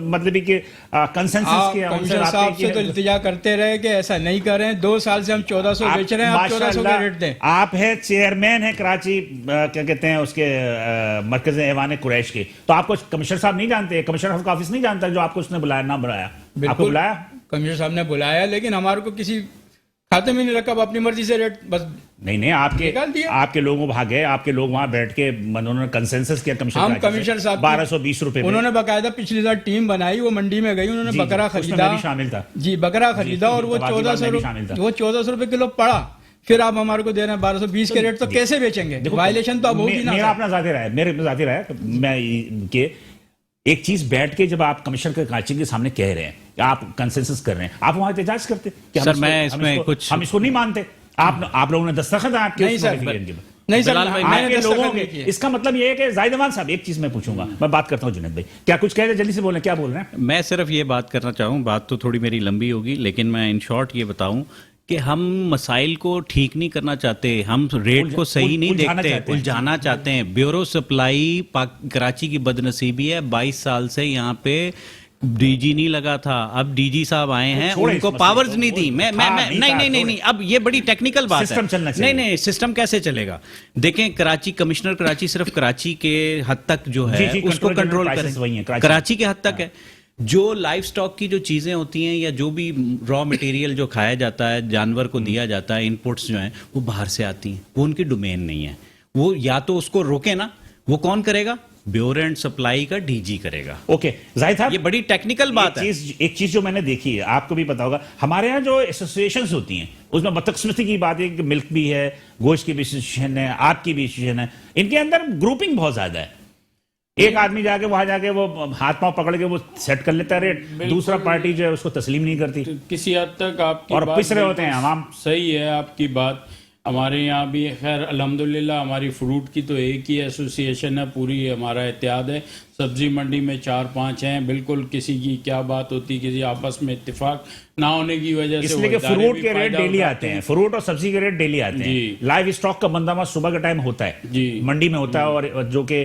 मतलब कि कंसेंसस आप किया? उनसे कमिश्नर साहब से तो राब्ते इल्तिजा करते रहे कि ऐसा नहीं करें, 2 साल से हम 1400 बेच रहे हैं, आप 1400 का रेट दें। आप है चेयरमैन है कराची क्या कहते हैं उसके मरकज ऐवान कुरैश के, तो आपको कमिश्नर साहब नहीं जानते? कमिश्नर का ऑफिस नहीं जानता जो आपको उसने बुलाया ना बुलाया? आपको बिल्कुल बुलाया? कमिश्नर साहब ने बुलाया, लेकिन हमारे को किसी खाते में नहीं रखा, अपनी मर्जी से रेट बस नहीं निकाल दिया। आपके लोगों भागे, आपके लोग वहां बैठ के उन्होंने कंसेंसस किया हम कमिश्नर साहब 1220 रुपए में। उन्होंने बाकायदा पिछली बार टीम बनाई, वो मंडी में गई, उन्होंने जी, बकरा उसमें खरीदा। मैं भी शामिल था। जी, बकरा खरीदा, और वो तबादला में 1400 भी शामिल था। वो 1400 रुपए किलो पड़ा। फिर आप हमारे को दे रहे हैं 1220 के रेट, तो कैसे बेचेंगे? वायलेशन तो अब होगी ना मेरा सर। अपना जाती रहा है, मेरे अपना जाती रहा है, मैं के एक चीज बैठ के जब आप कमिश्नर के कांची के सामने कह रहे हैं कि आप कंसेंसस कर रहे हैं, आप वहां एहतजाज करते कि सर, मैं इसमें कुछ- हम इसको नहीं मानते। आप लोगों ने दस्तखत आपके नहीं उस सर, notification के। नहीं सर, बिलाल भाई, मैंने आपके दस्तखत लोगों नहीं के किए। इसका मतलब ये है कि जाहिद अमान साहब, एक चीज मैं पूछूंगा, मैं बात करता हूं जुनैद भाई, क्या कुछ कह रहे हैं? जल्दी से बोलें, क्या बोल रहे हैं? मैं सिर्फ ये बात करना चाहूँ, बात तो थोड़ी मेरी लंबी होगी, लेकिन मैं इन शॉर्ट ये बताऊं कि हम मसाइल को ठीक नहीं करना चाहते, हम रेट को सही नहीं उलझाना देखते, चाहते हैं। उलझाना चाहते हैं। ब्यूरो सप्लाई कराची की बदनसीबी है, 22 साल से यहाँ पे डीजी नहीं लगा था, अब डीजी साहब आए हैं, छोड़े उनको इस पावर्स मसले नहीं को, दी। वो मैं था, नहीं नहीं था, नहीं नहीं नहीं, अब ये बड़ी टेक्निकल बात है। सिस्टम चलना चाहिए। नहीं नहीं, सिस्टम कैसे चलेगा? देखें, कराची कमिश्नर कराची सिर्फ कराची के हद तक जो है जी, उसको control कंट्रोल general करें, prices वही हैं, कराची। कराची के हद तक है। जो लाइफ स्टॉक की जो चीजें होती हैं या जो भी रॉ मटेरियल जो खाया जाता है, जानवर को दिया जाता है, इनपुट्स जो हैं वो बाहर से आती हैं, वो उनकी डोमेन नहीं है। वो या तो उसको रोके ना, वो कौन करेगा? ब्यूरो एंड सप्लाई का डीजी करेगा। ओके जाहिद साहब, ये बड़ी टेक्निकल बात है। एक चीज जो मैंने देखी है, आपको भी पता होगा, हमारे यहाँ जो एसोसिएशंस होती हैं उसमें बदकिस्मती की बात है कि मिल्क भी है, गोश्त की भी एसोसिएशन है, आग की भी एसोसिएशन है, इनके अंदर ग्रुपिंग बहुत ज्यादा है। एक आदमी जाके वहां जाके वो हाथ पांव पकड़ के वो सेट कर लेता है रेट, दूसरा पार्टी जो है उसको तस्लीम नहीं करती, किसी हद तक आपकी और बात पिस रहे होते हैं बिल्कुल आवाम। सही है आपकी बात। हमारे यहाँ भी खैर अल्हम्दुलिल्लाह हमारी फ्रूट की तो एक ही एसोसिएशन है, पूरी हमारा इत्तेहाद है। सब्जी मंडी में 4-5 हैं, बिल्कुल किसी की क्या बात होती, किसी आपस में इत्तेफाक ना होने की वजह से इसलिए कि वो इदारे फ्रूट भी के रेट फायदा डेली उठाते आते हैं, फ्रूट और सब्जी के रेट डेली आते हैं। जी। लाइव स्टॉक का बंदोबस्त सुबह का टाइम होता है, जी। मंडी में होता है, और जो कि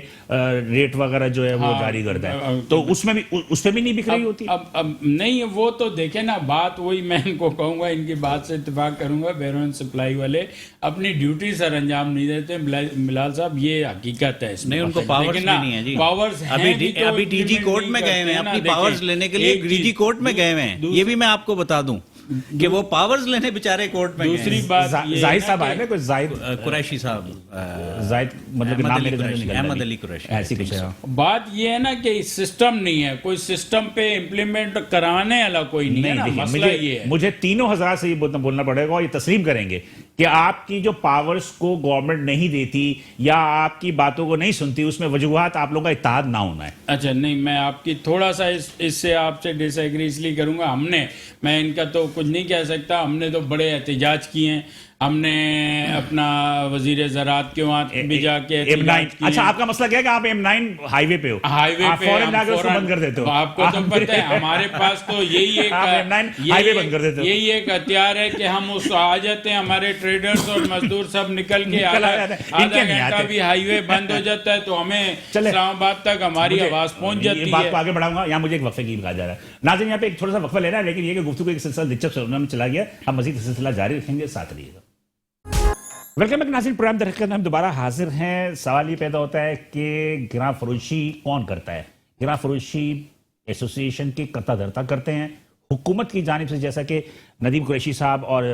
रेट वगैरह जो है वो हाँ, जारी करता है, तो उसमें भी नहीं बिक्री होती। अब नहीं, वो तो देखे ना, बात वही मैं इनको कहूंगा, इनकी बात से इत्तेफाक करूंगा, बैरून सप्लाई वाले अपनी ड्यूटी सर अंजाम नहीं देते। बिलाल साहब, ये हकीकत है इसमें। नहीं, उनको पावर्स लेकिन भी ना, नहीं है जी। पावर्स हैं अभी भी तो अभी डीजी implement कोर्ट नहीं में गए हुए हैं, करते ना। अपनी देखें, पावर्स लेने के लिए एक डीजी चीज- कोर्ट में गए हुए हैं। ये भी मैं आपको बता दूं कि वो पावर्स लेने बेचारे कोर्ट में गए दूसरी हैं। बात ये जाहिद है साहब कि- आए ना, कोई जाहिद कुरैशी साहब, जाहिद मतलब कि अहमद नाम अली मेरे ज़हन से कुरैशी, निकल रहा है अहमद अभी। अली कुरैशी, ऐसी कुछ है। बात ये है ना कि सिस्टम नहीं है, कोई सिस्टम पे इम्प्लीमेंट कराने वाला कोई नहीं है ना, देखिए, मसला ये है। मुझे तीनों हजार से ये बोलना पड़ेगा, और ये तस्लीम करेंगे कि आपकी जो पावर्स को गवर्नमेंट नहीं देती या आपकी बातों को नहीं सुनती, उसमें वजूहात आप लोगों का इत्तेहाद ना होना है। अच्छा, नहीं, मैं आपकी थोड़ा सा इससे आपसे डिसएग्री इसलिए करूंगा। मैं इनका तो कुछ नहीं कह सकता, हमने तो बड़े एहतजाज किए हैं। हमने अपना वजीर ज़राअत के वहाँ भी जाके M9, एहतजाज किए अच्छा हैं। आपका मसला क्या है कि आप M9 हाईवे पे हो, हाईवे आप पे फौरन हम जाके उसको फौरन- बंद कर देते हो। आपको तो आप- पता है, हमारे पास तो यही एक आप M9 हाईवे बंद कर देते हो। यही एक हथियार है कि हम उस आ जाते हैं, हमारे ट्रेडर्स और मजदूर सब निकल के निकल आधा आ जाते हैं। इनके आधा नहीं घंटा आते। भी हाईवे बंद हो जाता है तो हमें चले। इस्लामाबाद तक हमारी मुझे आवाज पहुंच ये जाती बात है। को आगे बढ़ाऊंगा, यहाँ मुझे एक वक्फे की कहा जा रहा है। नाज़रीन, यहाँ पे एक थोड़ा सा वक्फा लेना है, लेकिन ये कि गुफ्तगू एक सिलसिला दिलचस्प में चला गया, हम मजीद सिलसिला जारी रखेंगे, साथ रहिएगा। वेलकम बैक नाज़रीन, प्रोग्राम दरअसल हम दोबारा हाजिर हैं। सवाल ये पैदा होता है कि गिरां फरोशी कौन करता है? गिरां फरोशी एसोसिएशन के कर्ता धर्ता करते हैं, हुकूमत की जानिब से, जैसा कि नदीम कुरैशी साहब और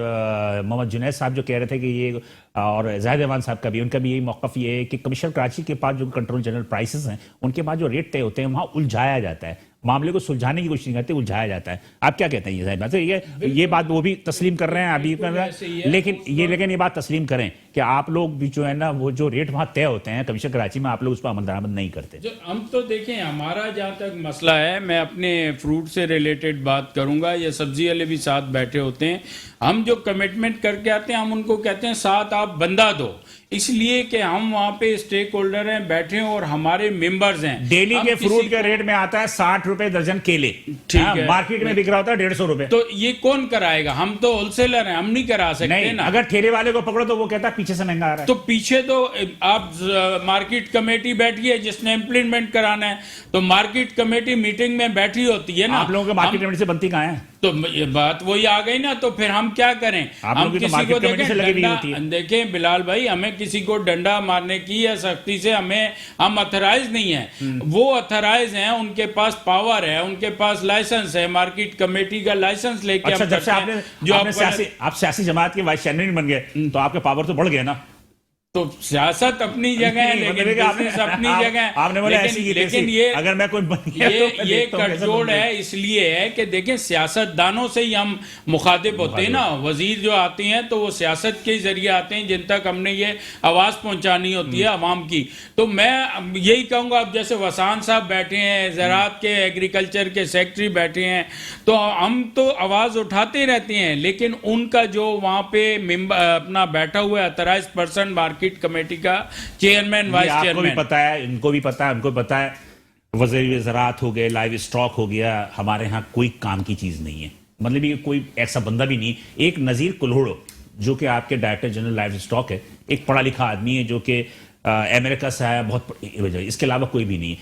मोहम्मद जुनैद साहब जो कह रहे थे कि ये, और जाहिद अमान साहब का भी, उनका भी यही मौक़िफ़ ये है कि कमिश्नर कराची के पास जो कंट्रोल जनरल प्राइसेस हैं, उनके पास जो रेट तय होते हैं वहाँ उलझाया जाता है, मामले को सुलझाने की कोशिश नहीं करते, उलझाया जाता है। आप क्या कहते हैं? ये बात ये बात वो भी तस्लीम कर रहे हैं, अभी कर रहे हैं, लेकिन ये बात तस्लीम करें कि आप लोग भी जो है ना, वो जो रेट वहाँ तय होते हैं कमिश्नर कराची में, आप लोग उस पर अमल दरामद नहीं करते। जो हम तो देखें, हमारा जहाँ तक मसला है, मैं अपने फ्रूट से रिलेटेड बात करूंगा, या सब्जी वाले भी साथ बैठे होते हैं, हम जो कमिटमेंट करके आते हैं, हम उनको कहते हैं साथ आप बंदा दो, इसलिए कि हम वहाँ पे स्टेक होल्डर हैं, बैठे हैं और हमारे मेंबर्स हैं। डेली हम के किसी फ्रूट के को- रेट में आता है 60 रुपए दर्जन केले, ठीक हाँ, है। मार्केट में बिक रहा होता है 150 रुपए। तो ये कौन कराएगा? हम तो होलसेलर हैं, हम नहीं करा सकते नहीं, ना। अगर ठेले वाले को पकड़ो तो वो कहता है पीछे से महंगा आ रहा है। तो पीछे तो आप मार्केट कमेटी बैठी है जिसने इम्प्लीमेंट कराना है, तो मार्केट कमेटी मीटिंग में बैठी होती है ना। आप लोगों के मार्केट कमेटी से बनती कहाँ है? तो ये बात वही आ गई ना, तो फिर हम क्या करें? आप हम लोगों की तो किसी मार्केट को कमेटी से लगी हुई डंडा- होती है। देखें बिलाल भाई, हमें किसी को डंडा मारने की या सख्ती से हम अथराइज नहीं है। वो अथराइज हैं, उनके पास पावर है, उनके पास लाइसेंस है, मार्केट कमेटी का लाइसेंस लेके अच्छा, हम जब से करते हैं। आप सियासी जमात के वाइस चेयरमैन बन गए तो आपके पावर तो बढ़ गए ना। तो सियासत अपनी जगह है, लेकिन बिजनेस अपनी जगह है। आपने बोला ऐसी की लेकिन तैसी। ये अगर मैं कोई बन गया तो मैं ये देखता हूँ कैसे कटजोड़ बनते हैं। है, इसलिए है कि देखें सियासतदानों से ही हम मुखातिब होते हैं ना। वजीर जो आते हैं तो वो सियासत के जरिए आते हैं जिन तक हमने ये आवाज़ पहुंचानी होती है अवाम की। तो मैं यही कहूँगा, अब जैसे वसान साहब बैठे हैं, ज़राअत के एग्रीकल्चर के सेक्रेटरी बैठे हैं, तो हम तो आवाज़ उठाते रहते हैं, लेकिन उनका जो वहाँ पे अपना बैठा हुआ है अथराइज्ड पर्सन मार्केट कमेटी का चेयरमैन, वाइस आपको भी चेयरमैन, पता है, इनको भी पता है, हमको भी पता है, वज़ीर ज़राअत हो गए, लाइव स्टॉक हो गया, हमारे यहाँ कोई काम की चीज़ नहीं है। मतलब ये कोई ऐसा बंदा भी नहीं। एक नज़ीर कुल्हड़ो जो कि आपके डायरेक्टर जनरल लाइव स्टॉक है, एक पढ़ा लिखा आदमी है जो कि अमेरिका से आया, बहुत, इसके अलावा कोई भी नहीं है।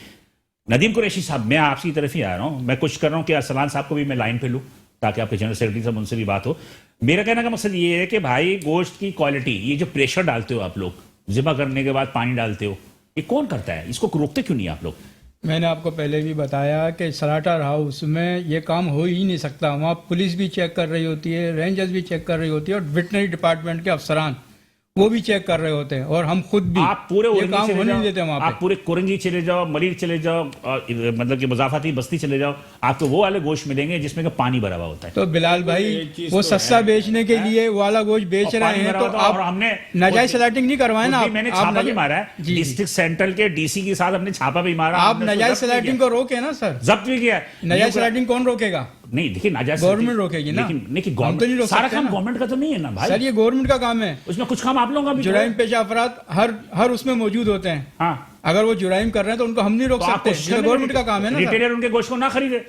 नदीम कुरैशी साहब, मैं आपकी तरफ ही आ रहा हूँ। मैं कोशिश कर रहा हूँ कि अरसलान साहब को भी मैं लाइन पे लूँ ताकि आपके जनरल सेक्रेटरी साहब उनसे भी बात हो। मेरा कहने का मकसद ये है कि भाई गोश्त की क्वालिटी, ये जो प्रेशर डालते हो आप लोग, ज़िबा करने के बाद पानी डालते हो, ये कौन करता है? इसको रोकते क्यों नहीं आप लोग? मैंने आपको पहले भी बताया कि स्लाटर हाउस में ये काम हो ही नहीं सकता। वहाँ पुलिस भी चेक कर रही होती है, रेंजर्स भी चेक कर रही होती है, और वेटनरी डिपार्टमेंट के अफसरान वो भी चेक कर रहे होते हैं, और हम खुद भी आप पूरे ये औरंगी काम चले होने जाओ, नहीं देते वहाँ आप पे। पूरे कोरंगी चले जाओ, मलिर चले जाओ, और मतलब कि मुज़ाफ़ाती बस्ती चले जाओ, आपको वो वाले गोश्त मिलेंगे जिसमें का पानी भरा हुआ होता है। तो बिलाल भाई एक चीज़ वो तो सस्ता है। बेचने के लिए वो वाला गोश्त बेच और रहे पानी हैं, भरा तो होता है, और आप हमने नाजायज स्लाटिंग नहीं करवाए ना। खुद भी मैंने आप छापा भी नाजायज- मारा है, जी, जी। डिस्ट्रिक्ट सेंट्रल के डीसी के साथ हमने छापा भी मारा, आप हमने उसको नाजायज जब्त भी स्लाटिंग किया। को रोके ना सर। जब्त भी किया है। नाजायज स्लाटिंग कौन रोकेगा? नहीं, देखिए नाजायज गवर्नमेंट स्लाटिंग- रोकेगी ना। लेकिन हम तो नहीं रोक सारा सकते काम ना। गवर्नमेंट का तो नहीं है ना भाई, सर ये गवर्नमेंट का काम है। उसमें कुछ काम आप लोगों का भी तो जुराइम है। पेशा अफराद हर उसमें मौजूद होते हैं। हाँ, अगर वो जुराइम कर रहे हैं तो उनको हम नहीं रोक तो आप सकते, कोशिश ये तो करें गवर्नमेंट का काम है ना सर। रिटेलर उनके गोश्त को ना खरीदे।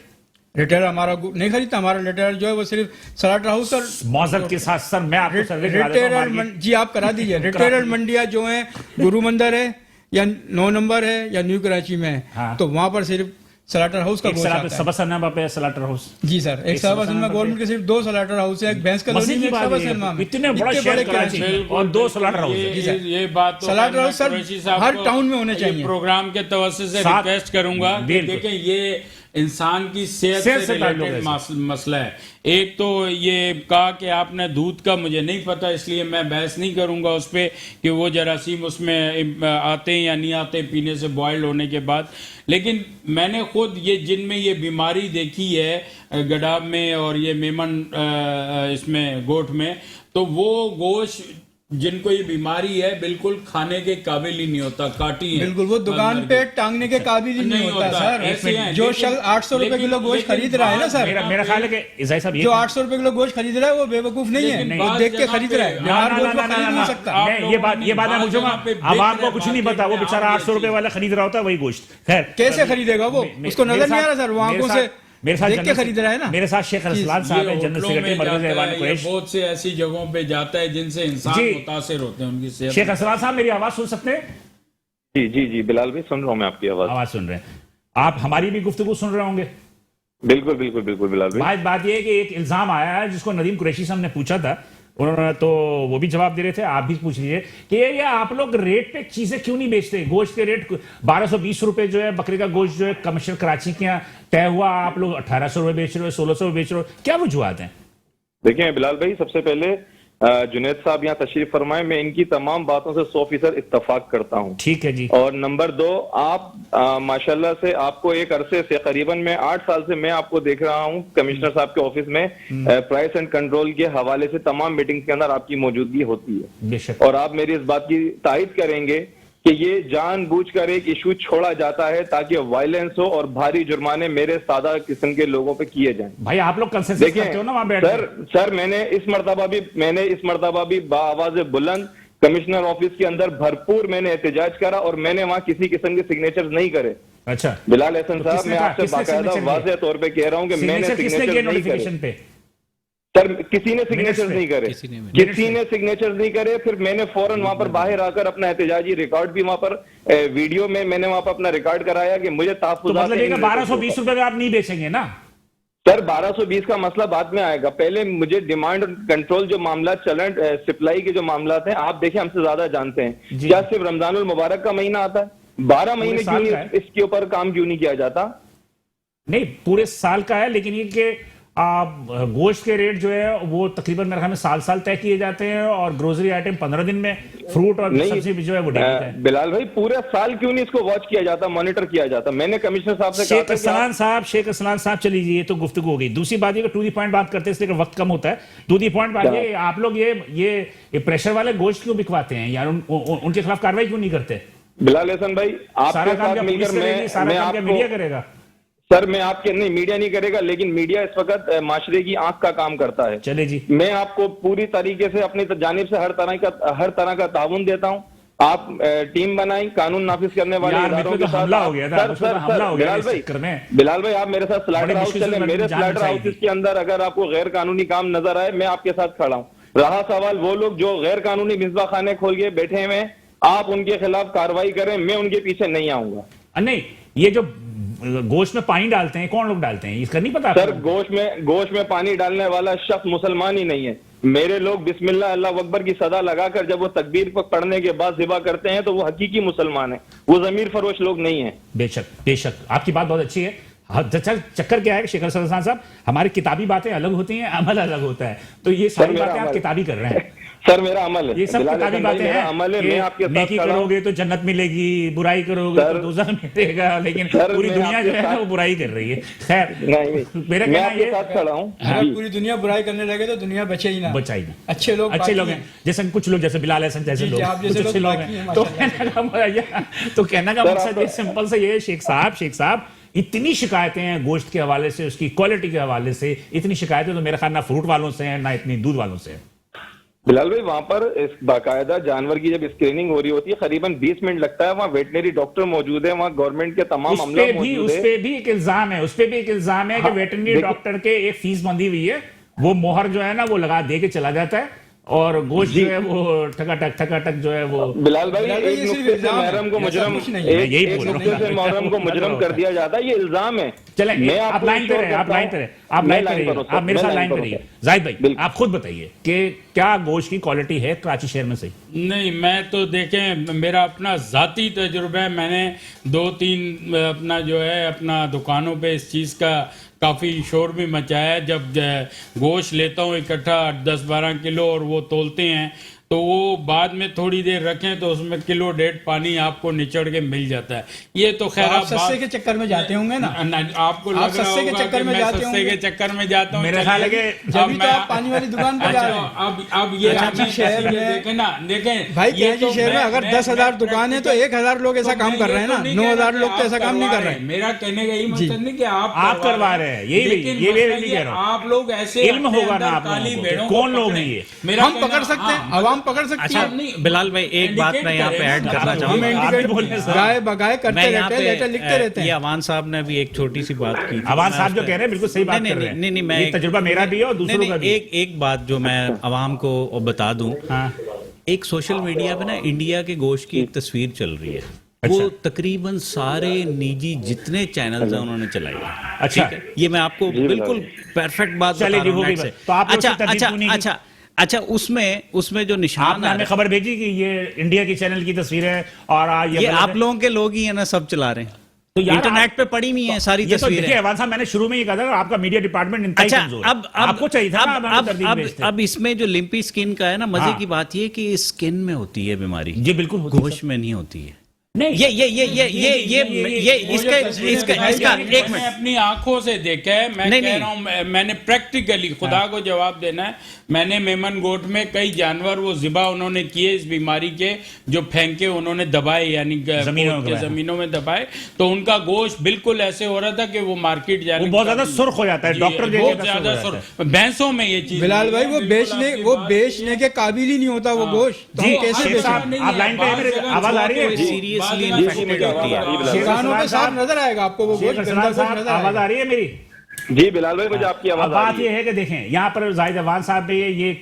रिटेलर हमारा नहीं खरीदता, हमारा रिटेलर जो है वो सिर्फ स्लाटर हाउस और मौजत के साथ सर मैं आपको सर्वे करा देता हूं, रिटेलर मानिए। जी आप करा दीजिए। रिटेलर मंडियां जो हैं गुरु मंदिर है या 9 नंबर है या न्यू कराची में है, हाँ। तो वहां पर सिर्फ स्लाटर हाउस का एक गोश्त सलाटर आता है। सबा सन्ना पे स्लाटर हाउस। जी सर, एक सबा सबा सन्ना में पे- गवर्नमेंट के सिर्फ 2 स्लाटर हाउस है, एक भैंस का मजे की बात सबा है, सिनेमा में इतने बड़ा शहर कराची में और 2 स्लाटर हाउस है। जी सर। ये बात तो स्लाटर मैं हाउस सर कुरैशी साहब हर को टाउन में होने ये चाहिए। प्रोग्राम के तवज्जो से साथ- रिक्वेस्ट करूंगा कि बिल्कुल। देखें ये इंसान की सेहत सेहत से से ताल्लुक है रिलेटेड मसला है। एक तो ये कहा कि आपने दूध का, मुझे नहीं पता इसलिए मैं बहस नहीं करूंगा उस पर कि वो जरासीम उसमें आते हैं या नहीं आते पीने से बॉयल्ड होने के बाद, लेकिन मैंने खुद ये जिनमें ये बीमारी देखी है गडाब में और ये मेमन इसमें गोट में, तो वो गोश्त जिनको ये बीमारी है बिल्कुल खाने के काबिल ही नहीं होता, काटी है बिल्कुल वो दुकान अंदर पे के। टांगने के काबिल ही नहीं होता सर। ऐसे हैं, जो लेकिन- शल 800 रुपए लेकिन- किलो गोश्त लेकिन खरीद रहा है ना सर, मेरा ख्याल है कि इजाई साहब ये जो 800 रुपए किलो गोश्त खरीद रहा है वो बेवकूफ नहीं है, लेकिन वो बात देख के जगह खरीद पे- रहा है। ना, बिहार ना, गोश्त ना, को ना, खरीद ना, नहीं ना, सकता। आप नहीं, लोगों ये बात ने मैं बात पूछूंगा। जगह पे अब बेच आपको रहे कुछ नहीं मार्केट पता, वो में, बेचारा आप 800 रुपए देखिए। वाला खरीद रहा होता है वही गोश्त। खैर, कैसे खरीदेगा वो? उसको नजर नहीं आ रहा सर, वो आंखों से मेरे साथ देख के जनरल- खरीद रहा है ना। मेरे साथ शेख रसलान साहब ये है, जनरल होटलों सेक्रेटरी में मरकज़ जाता ऐवान है, ये कुरैश। बहुत से ऐसी जगहों पे जाता है जिनसे इंसान जी। मुतासिर होते हैं उनकी सेहत शेख में। रसलान साहब मेरी आवाज सुन सकते हैं? जी जी जी बिलाल भाई सुन रहा हूँ मैं आपकी आवाज। आवाज सुन रहे हैं आप, हमारी भी गुफ्तगू सुन रहे होंगे। बिल्कुल बिल्कुल बिल्कुल बिलाल भाई। बात यह है कि एक इल्जाम आया है जिसको नदीम कुरैशी साहब ने पूछा था, उन्होंने तो वो भी जवाब दे रहे थे, आप भी पूछ लीजिए कि ये आप लोग रेट पे चीजें क्यों नहीं बेचते? गोश्त के रेट 1220 रुपए जो है, बकरे का गोश्त जो है कमर्शियल कराची के यहाँ तय हुआ, आप लोग 1800 रुपए बेच रहे हो, 1600 रुपए बेच रहे हो, क्या वजूहत हैं? देखिए बिलाल भाई, सबसे पहले जुनैद साहब यहाँ तशरीफ फरमाए, मैं इनकी तमाम बातों से 100% इत्तफाक करता हूँ। ठीक है जी। और नंबर 2, आप माशाल्लाह से आपको एक अरसे से करीबन मैं 8 साल से मैं आपको देख रहा हूँ कमिश्नर साहब के ऑफिस में प्राइस एंड कंट्रोल के हवाले से तमाम मीटिंग्स के अंदर आपकी मौजूदगी होती है, बेशक। और आप मेरी इस बात की तायद करेंगे कि ये जानबूझकर एक इशू छोड़ा जाता है ताकि वायलेंस हो और भारी जुर्माने मेरे सादा किस्म के लोगों पे किए जाएं। भाई आप लोग कंसेंसस देखिए करते हो ना वहां बैठ सर मैंने इस मर्तबा भी बाआवाज बुलंद कमिश्नर ऑफिस के अंदर भरपूर मैंने एहतजाज करा और मैंने वहां किसी किस्म के सिग्नेचर्स नहीं करे। अच्छा, बिलाल हसन तो साहब, किसने मैं कहा? आपसे किसने बाकायदा signature वाज़ेह तौर पे कह रहा हूं कि मैंने सिग्नेचर किसने किए सिग्नेचर नहीं करे। नोटिफिकेशन पे? सर किसी ने सिग्नेचर पे? नहीं करे, किसी ने भी। किसी ने सिग्नेचर नहीं करे। फिर मैंने फौरन वहां पर बाहर आकर अपना एहतजाजी रिकॉर्ड भी वहां पर वीडियो में मैंने वहां पर अपना रिकॉर्ड कराया कि मुझे तो तहफ्फुज़ात मतलब ये इन 1220 रुपए में आप नहीं बेचेंगे ना? सर 1220 का मसला बाद में आएगा, पहले मुझे डिमांड और कंट्रोल जो मामला चलन सप्लाई के जो मामला हैं, आप देखें हमसे ज्यादा जानते हैं। जी। क्या सिर्फ रमजानुल मुबारक का महीना आता है? 12 महीने क्यों साल का नहीं है। इसके ऊपर काम क्यों नहीं किया जाता? नहीं, पूरे साल का है, लेकिन ये कि गोश्त के रेट जो है वो तकरीबन मेरे ख्याल में साल तय किए जाते हैं और ग्रोसरी आइटम 15 दिन में, फ्रूट और सब्जी जो है वो डेली का है। बिलाल भाई पूरे साल क्यों नहीं इसको वॉच किया जाता, मॉनिटर किया जाता? मैंने कमिश्नर साहब से कहा था शेख असलान साहब चली जी, ये तो गुफ्तगू हो गई। दूसरी बात ये टू दी पॉइंट बात करते हैं इसलिए वक्त कम होता है। टू दी पॉइंट बात ये, आप लोग ये प्रेशर वाले गोश्त क्यों बिकवाते हैं यार? उनके खिलाफ कार्रवाई क्यों नहीं करते? बिलाल हसन भाई आपके साथ मिलकर मैं आपको मीडिया करेगा सर, मैं आपके नहीं, मीडिया नहीं करेगा, लेकिन मीडिया इस वक्त माशरे की आंख का काम करता है। चले जी, मैं आपको पूरी तरीके से अपनी जानिब से हर तरह का ताउन देता हूँ। आप टीम बनाई कानून नाफिज करने वाले इदारों के साथ। हमला हो गया था, बिलाल भाई आप मेरे साथ स्लाइडर हाउस चले, मेरे स्लाइडर हाउस के अंदर अगर आपको गैर कानूनी काम नजर आए, मैं आपके साथ खड़ा हूँ। रहा सवाल वो लोग जो गैर कानूनी मिसबा खाने खोल के बैठे हुए, आप उनके खिलाफ कार्रवाई करें, मैं उनके पीछे नहीं आऊंगा। नहीं, ये जो गोश्त में पानी डालते हैं कौन लोग डालते हैं इसका नहीं पता? सर गोश्त में पानी डालने वाला शख्स मुसलमान ही नहीं है। मेरे लोग बिस्मिल्लाह अल्लाह अकबर की सदा लगाकर जब वो तकबीर को पढ़ने के बाद ज़िबा करते हैं तो वो हकीकी मुसलमान है, वो जमीर फरोश लोग नहीं है। बेशक आपकी बात बहुत अच्छी है। चक्कर क्या है शेख असलान साहब, हमारी किताबी बातें अलग होती हैं, अमल अलग होता है। तो ये सारी बातें आप किताबी कर रहे हैं। सर मेरा अमल है, ये सब किताबी बातें हैं। अमल है, मैं आपके साथ नेकी करोगे तो जन्नत मिलेगी, बुराई करोगे तो दोज़ख मिलेगा, लेकिन पूरी दुनिया जो है ना वो बुराई कर रही है। खैर मेरा कहना ये साथ खड़ा हूँ, अगर पूरी दुनिया बुराई करने लगे तो दुनिया बचे ही ना, बचाई नहीं। अच्छे लोग हैं, जैसे कुछ लोग जैसे बिलाल हसन जैसे लोग अच्छे लोग हैं। तो कहने का मकसद ये सिंपल से ये, शेख साहब इतनी शिकायतें हैं गोश्त के हवाले से, उसकी क्वालिटी के हवाले से इतनी शिकायतें तो मेरे ख्याल ना फ्रूट वालों से है ना इतनी दूध वालों से है। बिलाल भाई वहां पर बाकायदा जानवर की जब स्क्रीनिंग हो रही होती है करीबन 20 मिनट लगता है, वहाँ वेटनरी डॉक्टर मौजूद है, वहाँ गवर्नमेंट के तमाम अमला मौजूद है। उस पे भी एक इल्जाम है कि वेटरनरी डॉक्टर के एक फीस बंधी हुई है, वो मोहर जो है ना वो लगा दे के चला जाता है और गोश्त जो है वो ठकाठक जो है वो। बिलाल भाई एक नुक्ते से मुहर्रम को मुजरम कर दिया जाता है, ये इल्जाम है। चले आप लाइन पे रहे, आप मेरे साथ लाइन पे रहिए। जाहिद भाई आप खुद बताइए कि क्या गोश्त की क्वालिटी है कराची शहर में सही? नहीं, मैं तो देखें मेरा अपना जाती तजुर्बा है, मैंने 2-3 अपना जो है अपना दुकानों पे इस चीज़ का काफ़ी शोर भी मचाया है। जब गोश्त लेता हूँ इकट्ठा 10-12 किलो और वो तोलते हैं तो वो बाद में थोड़ी देर रखें तो उसमें 1.5 किलो आपको निचड़ के मिल जाता है। ये तो खैर आप सस्ते के चक्कर में जाते होंगे ना, आपको लग रहा होगा कि मैं सस्ते के चक्कर में जाता हूँ। मेरा ख्याल है कि जब तो आप पानी वाली दुकान पर जा रहे हैं। अब ये शहर में देखें ना, देखें भाई कराची शहर में अगर 10,000 दुकान है तो 1,000 लोग ऐसा काम कर रहे हैं ना, 9,000 लोग तो ऐसा काम नहीं कर रहे हैं। मेरा कहने का यही मतलब नहीं कि आप करवा रहे हैं, ये आप लोग ऐसे इल्म होगा ना आप कौन लोग हैं ये, हम पकड़ सकते हैं, अवाम पकड़ सकती है। बिलाल भाई एक बात मैं यहाँ पे ऐड करना चाहूंगा, गाय बगाए करते रहते हैं, लेटर लिखते रहते हैं। ये अवान साहब ने भी एक छोटी सी बात की, अवान साहब जो कह रहे हैं बिल्कुल सही बात कर रहे हैं। नहीं मैं तजुर्बा मेरा भी है और दूसरों का भी। एक बात जो मैं अवाम को बता दूं, एक सोशल मीडिया पे ना इंडिया के गोश्त की एक तस्वीर चल रही है। वो तकरीबन सारे निजी जितने चैनल्स हैं उन्होंने चलाई है। अच्छा, ये मैं आपको बिल्कुल परफेक्ट बात बता रहा हूं। अच्छा उसमें जो निशान आपने हमें खबर भेजी कि ये इंडिया की चैनल की तस्वीर है और ये आप लोगों के लोग ही है ना, सब चला रहे हैं, तो इंटरनेट पे पड़ी हुई है सारी तस्वीरें। देखिए अवान साहब, मैंने शुरू में ये कहा था आपका मीडिया डिपार्टमेंट इंतहाई कमजोर है। आपको चाहिए था अब इसमें जो लिम्पी स्किन का है ना, मजे की बात ये कि स्किन में होती है बीमारी, जी बिल्कुल, गोश्त में नहीं होती है। नहीं ये इसका एक मिनट अपनी आंखों से देखा है। मैं कह रहा हूँ, मैंने प्रैक्टिकली खुदा को जवाब देना है, मैंने मेमन गोट में कई जानवर वो ज़िबा उन्होंने किए इस बीमारी के, जो फेंके उन्होंने दबाए, यानी जमीनों में दबाए, तो उनका गोश्त बिल्कुल ऐसे हो रहा था कि वो मार्केट जाने बहुत ज्यादा सुर्ख हो जाता है, डॉक्टर बहुत ज्यादा सुर्ख। भैंसों में ये चीज बिलाल भाई वो बेचने के काबिल ही नहीं होता वो गोश्त, तो हम कैसे बेचें? आप लाइन पे आवाज आ रही है? दुकानों पे साफ नजर आएगा आपको वो गोश्त, आवाज आ रही है मेरी? जी बिलाल भाई मुझे आपकी आवाज। बात ये है कि देखें यहाँ पर जाहिद अवान साहब ने ये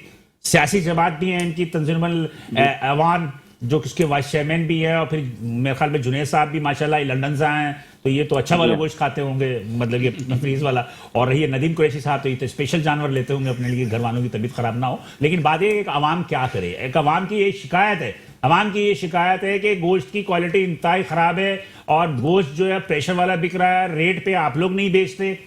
सियासी जमात भी है इनकी, तंजीमुल अवान जो किसके वाइस चेयरमैन भी है, और फिर मेरे ख्याल में जुनैद साहब भी माशाल्लाह लंदन से आए हैं, तो ये तो अच्छा वाला गोश्त खाते होंगे, मतलब ये फ्रीज वाला। और रही नदीम कुरैशी साहब, तो ये तो स्पेशल जानवर लेते होंगे अपने लिए, घर वालों की तबीयत खराब ना हो। लेकिन बात ये एक आवाम क्या करे, एक आवाम की ये शिकायत है कि गोश्त की क्वालिटी इंतहाई खराब है और गोश्त जो है प्रेशर वाला बिक रहा है, रेट पे आप लोग नहीं बेचते।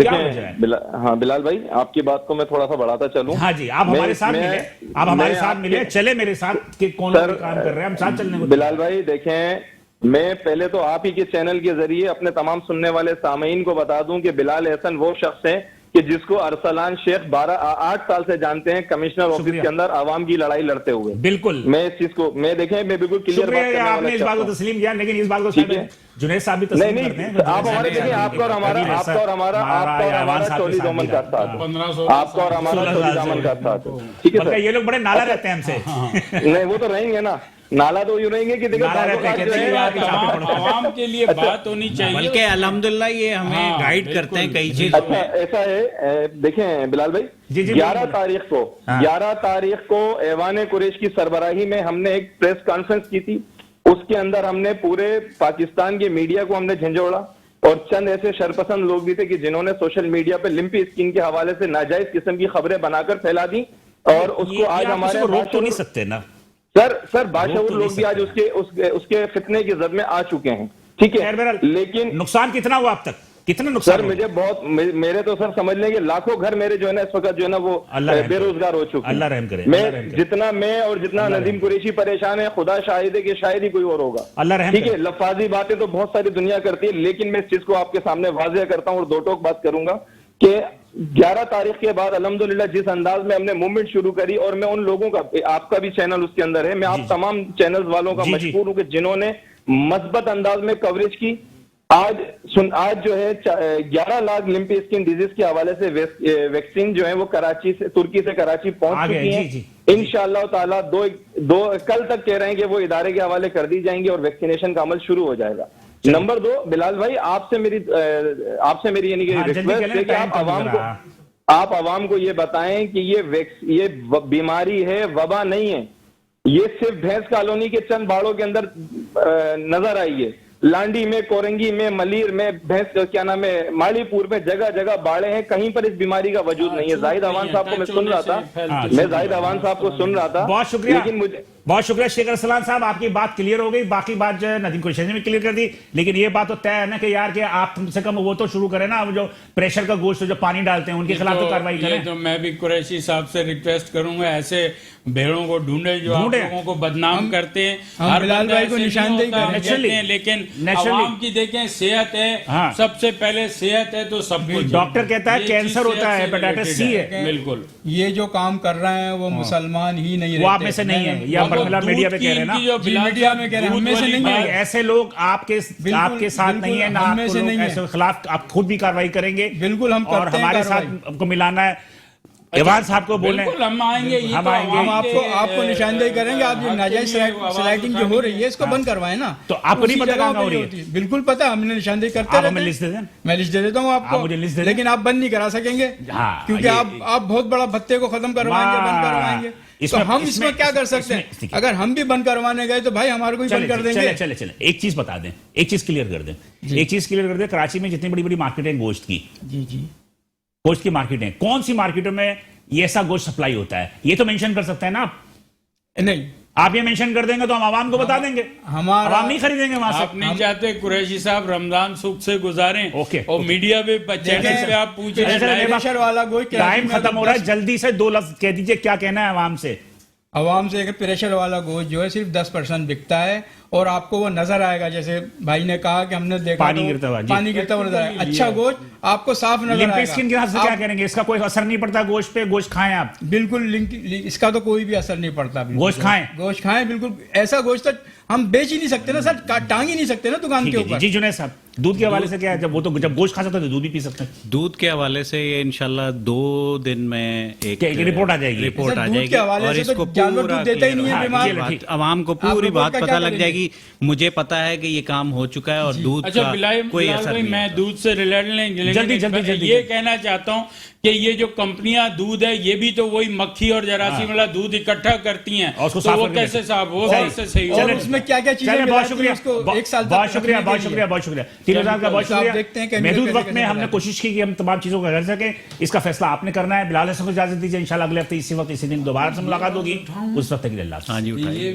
क्या देखिए वजह है? हाँ बिलाल भाई, आपकी बात को मैं थोड़ा सा बढ़ाता चलूं। हाँ जी, आप हमारे साथ मिले, आप हमारे साथ मिले, चले मेरे साथ कि कौन लोग काम कर रहे हैं, हम साथ चलने को। बिलाल भाई देखें, मैं पहले तो आप ही के चैनल के जरिए अपने तमाम सुनने वाले सामीन को बता दूं कि बिलाल एहसन वो शख्स है कि जिसको अरसलान शेख 8 साल से जानते हैं कमिश्नर ऑफिस के अंदर आवाम की लड़ाई लड़ते हुए। बिल्कुल, मैं इस चीज को मैं बिल्कुल क्लियर बात करने वाला आपने इस बात को चाहता हूं। तस्लीम किया, लेकिन इस बात को ठीक है। जुनैद साहब भी नहीं तस्लीम करते हैं। आप हमारे देखिए, आपका और हमारा चौधरी दामन का साथ, 15-16 आपका और हमारा चौधरी दामन का साथ, ठीक है बल्कि सर। ये लोग बड़े नाला रहते हैं हमसे। नहीं वो तो रहेंगे ना, नाला तो यूं रहेंगे कि देखो नाला बातों रहते का हैं, जो कहते हैं है, कि आप- आवाम के लिए बात होनी चाहिए। बल्कि अल्हम्दुलिल्लाह ये हमें हाँ, गाइड करते हैं कई चीजों अच्छा में। ऐसा है, देखें बिलाल भाई, जी, जी, 11 बिल्कुल। तारीख को हाँ। 11 तारीख को ऐवान कुरैश की सरबराही में हमने एक प्रेस कॉन्फ्रेंस की थी। उसके अंदर हमने पूरे पाकिस्तान के मीडिया को हमने झंझोड़ा, और चंद ऐसे शरपसंद लोग भी थे कि जिन्होंने सोशल मीडिया पे लिम्पी स्किन के हवाले से नाजायज किस्म की खबरें बनाकर फैला दी, और उसको आज आप हमारे किसी को रोक तो नहीं सकते ना। सर बाशऊर लोग भी आज उसके फितने की जद में आ चुके हैं, ठीक खैर है। बहरहाल, लेकिन नुकसान कितना हुआ अब तक, कितना नुकसान सर हुआ? मुझे बहुत मेरे तो सर समझ लेंगे लाखों घर मेरे जो है ना इस वक्त जो है ना वो अल्लाह रहम करे। बेरोजगार हो चुके हैं। अल्लाह रहम करे, अल्लाह रहम मैं करे। जितना मैं और जितना अल्लाह नदीम कुरैशी परेशान है, खुदा शाहिद है कि शायद ही कोई और होगा। अल्लाह रहम ठीक है, करे। लफाजी बातें तो बहुत सारी दुनिया करती है, लेकिन मैं इस चीज को आपके सामने वाजिया करता हूँ और दो टोक बात करूंगा कि 11 तारीख के बाद अल्हम्दुलिल्लाह जिस अंदाज में हमने मूवमेंट शुरू करी, और मैं उन लोगों का, आपका भी चैनल उसके अंदर है, मैं आप तमाम चैनल वालों का जी, जी। मशकूर हूं कि जिन्होंने मस्बत अंदाज में कवरेज की। आज जो है 11 लाख लिम्पी स्किन डिजीज के हवाले से वैक्सीन जो है वो तुर्की से कराची आ पहुंच गए, चुकी है। जी, जी। इंशाअल्लाह ताला दो कल तक कह रहे हैं कि वो इदारे के हवाले कर दी जाएंगी और वैक्सीनेशन का अमल शुरू हो जाएगा। नंबर 2, बिलाल भाई आपसे मेरी यानी कि हाँ, जल्दी रिक्वेस्ट करें, है कि टाइम कम लग रहा है। आप आवाम को ये बताएं कि ये बीमारी है, वबा नहीं है। ये सिर्फ भैंस कॉलोनी के चंद बाड़ों के अंदर नजर आई है। लांडी में, कोरंगी में, मलीर में, भैंस क्या नाम है, मालीपुर में जगह जगह बाड़े हैं, कहीं पर इस बीमारी का वजूद नहीं है। जाहिद अवान साहब को मैं सुन रहा था, मैं जाहिद अवान साहब को सुन रहा था। बहुत शुक्रिया, लेकिन मुझे बहुत शुक्रिया शेख अरसलान साहब, आपकी बात क्लियर हो गई। बाकी बात जो है नदीम कुरैशी ने भी क्लियर कर दी, लेकिन ये बात तो तय है ना कि यार कि आप कम से कम वो तो शुरू करें ना, वो जो प्रेशर का गोश्त जो पानी डालते हैं उनके खिलाफ तो कार्रवाई ये करें। तो मैं भी कुरैशी साहब से रिक्वेस्ट करूंगा, ऐसे भेड़ों को ढूंढे जो आप ढूंढे। लोगों को बदनाम करते हैं। हम हर बिलाल बंदा भाई को ऐसे नहीं निशानदेही होता, हम करें। कहते हैं, Naturally, लेकिन naturally। आवाम की देखें सेहत है, हाँ। सबसे पहले सेहत है तो सब कुछ। डॉक्टर कहता है ये कैंसर चीज़ होता है, सेहत से हेपेटाइटिस सी related है। बिल्कुल। ये जो काम कर रहे हैं वो मुसलमान ही नहीं वो आप में से नहीं है, मैं- या और वो बरमिला दूध मीडिया पे की कह रहे हैं ना। इनकी जो जी, बिलाल मीडिया साहब में कह रहे हैं, दूध हम में से वाली नहीं है। बात- ऐसे लोग आपके साथ बिल्कुल, नहीं है ना, हम में आपको से लोग नहीं है। ऐसे खिलाफ आप खुद भी कार्रवाई करेंगे। बिल्कुल, हम और करते हैं हमारे साथ कार्रवाई। हमको मिलाना है। ईवान साहब को बोलने बिल्कुल हम आएंगे, ये हम तो आएंगे। आवाम हम के, आपको निशानदेही करेंगे। आप जो हक के नाजायज लिए आवाज स्लाइडिंग जो हो रही है इसको बंद करवाएं ना। तो आपको नहीं उसी पता जगह कहाँ हो पे रही होती है। बिल्कुल पता है, हमने निशानदेही करते आप रहते हमें हैं। लिस्ट दे दें। मैं लिस्ट दे देता हूँ आपको, आप मुझे लिस्ट दे दें। लेकिन आप बंद नहीं करा सकेंगे, हाँ, क्योंकि ये- आप बहुत बड़ा भत्ते को खत्म करवाएंगे, बंद करवाएंगे। तो इसमें- हम इसमें- इसमें क्या कर सकते इसमें- हैं? अगर हम भी बंद करवाने गए तो भाई हमारे को भी बंद कर देंगे। चले एक चीज बता दें, एक चीज क्लियर कर दें, एक चीज क्लियर कर दें। कराची में जितनी बड़ी बड़ी मार्केटें हैं गोश्त की, जी जी, गोश्त की मार्केटें, कौन सी मार्केटों में ये ऐसा गोश्त सप्लाई होता है, ये तो मेंशन कर सकते हैं ना आप। नहीं आप ये मेंशन कर देंगे तो हम आवाम को बता देंगे, हमारा- आवाम नहीं खरीदेंगे वहां आप से। नहीं चाहते कुरैशी साहब रमजान सुख से गुजारें, ओके, और ओके। मीडिया पे चैनल पे आप पूछे चलिए, चलिए, प्रेशर वाला गोश्त टाइम खत्म हो रहा है, जल्दी से 2 लफ्ज कह दीजिए, क्या कहना है आवाम से। आवाम से प्रेशर वाला गोश्त जो है सिर्फ 10% बिकता है, और आपको वो नजर आएगा, जैसे भाई ने कहा कि हमने देखा पानी तो गिरता हुआ, जी। पानी गिरता हुआ नजर आएगा। अच्छा गोश्त आपको साफ नजर लिम्पी आएगा। स्किन के हिसाब से क्या आप- करेंगे, इसका कोई असर नहीं पड़ता गोश्त पे, गोश्त खाएं आप, बिल्कुल इसका तो कोई भी असर नहीं पड़ता। बिल्कुल। गोश्त खाएं। गोश्त खाएं, बिल्कुल। ऐसा गोश्त तो हम बेच ही नहीं सकते ना सर, टांग ही नहीं सकते ना दुकान ठीक के है जी। ऊपर। जी जुनैद साहब, दूध के हवाले से क्या है, जब गोश्त खा सकते हैं तो दूध भी पी सकते हैं। दूध के हवाले से ये इंशाल्लाह 2 दिन में एक एक रिपोर्ट आ जाएगी। रिपोर्ट सर, आ दूध जाएगी, के हवाले और से तो इसको जानवर पूरा दूध देता ही clear नहीं है हाँ, बीमार। ये चलो, ठीक। बात आवाम को आप पूरी रिपोर्ट बात का पता क्या लग करेंगे? जाएगी। मुझे पता है कि ये काम हो चुका है और दूध अच्छा का बिलाल कोई असर भाई, नहीं मैं होता। दूध से रिलेटेड नहीं, लेकिन जल्दी, जल्दी, जल्दी, ये जल्दी। कहना चाहता हूँ कि ये जो कंपनियां दूध है ये भी तो वही मक्खी और जरासीम वाला दूध इकट्ठा करती हैं, और उसको तो साफ वो करके कैसे बेचते साफ, वो सही। कैसे सही और होगा? उसमें क्या क्या चीजें चलिए, बहुत मिलाती शुक्रिया, हैं उसको एक साल तक बहुत शुक्रिया, रखने बहुत के शुक्रिया, लिए। बहुत शुक्रिया। तीनों साहब का बहुत तो आप शुक्रिया। देखते हैं कि महदूद कैसे- वक्त में कैसे हमने मिलाते कोशिश की कि हम तमाम चीजों को कर सके, इसका फैसला आपने करना है। बिलाल हसन को इजाजत दीजिए, इंशाल्लाह अगले हफ्ते इसी वक्त इसी दिन दोबारा से मुलाकात होगी। उस वक्त तक के लिए अल्लाह हाफ़िज़। हाँ जी, उठाइए। ये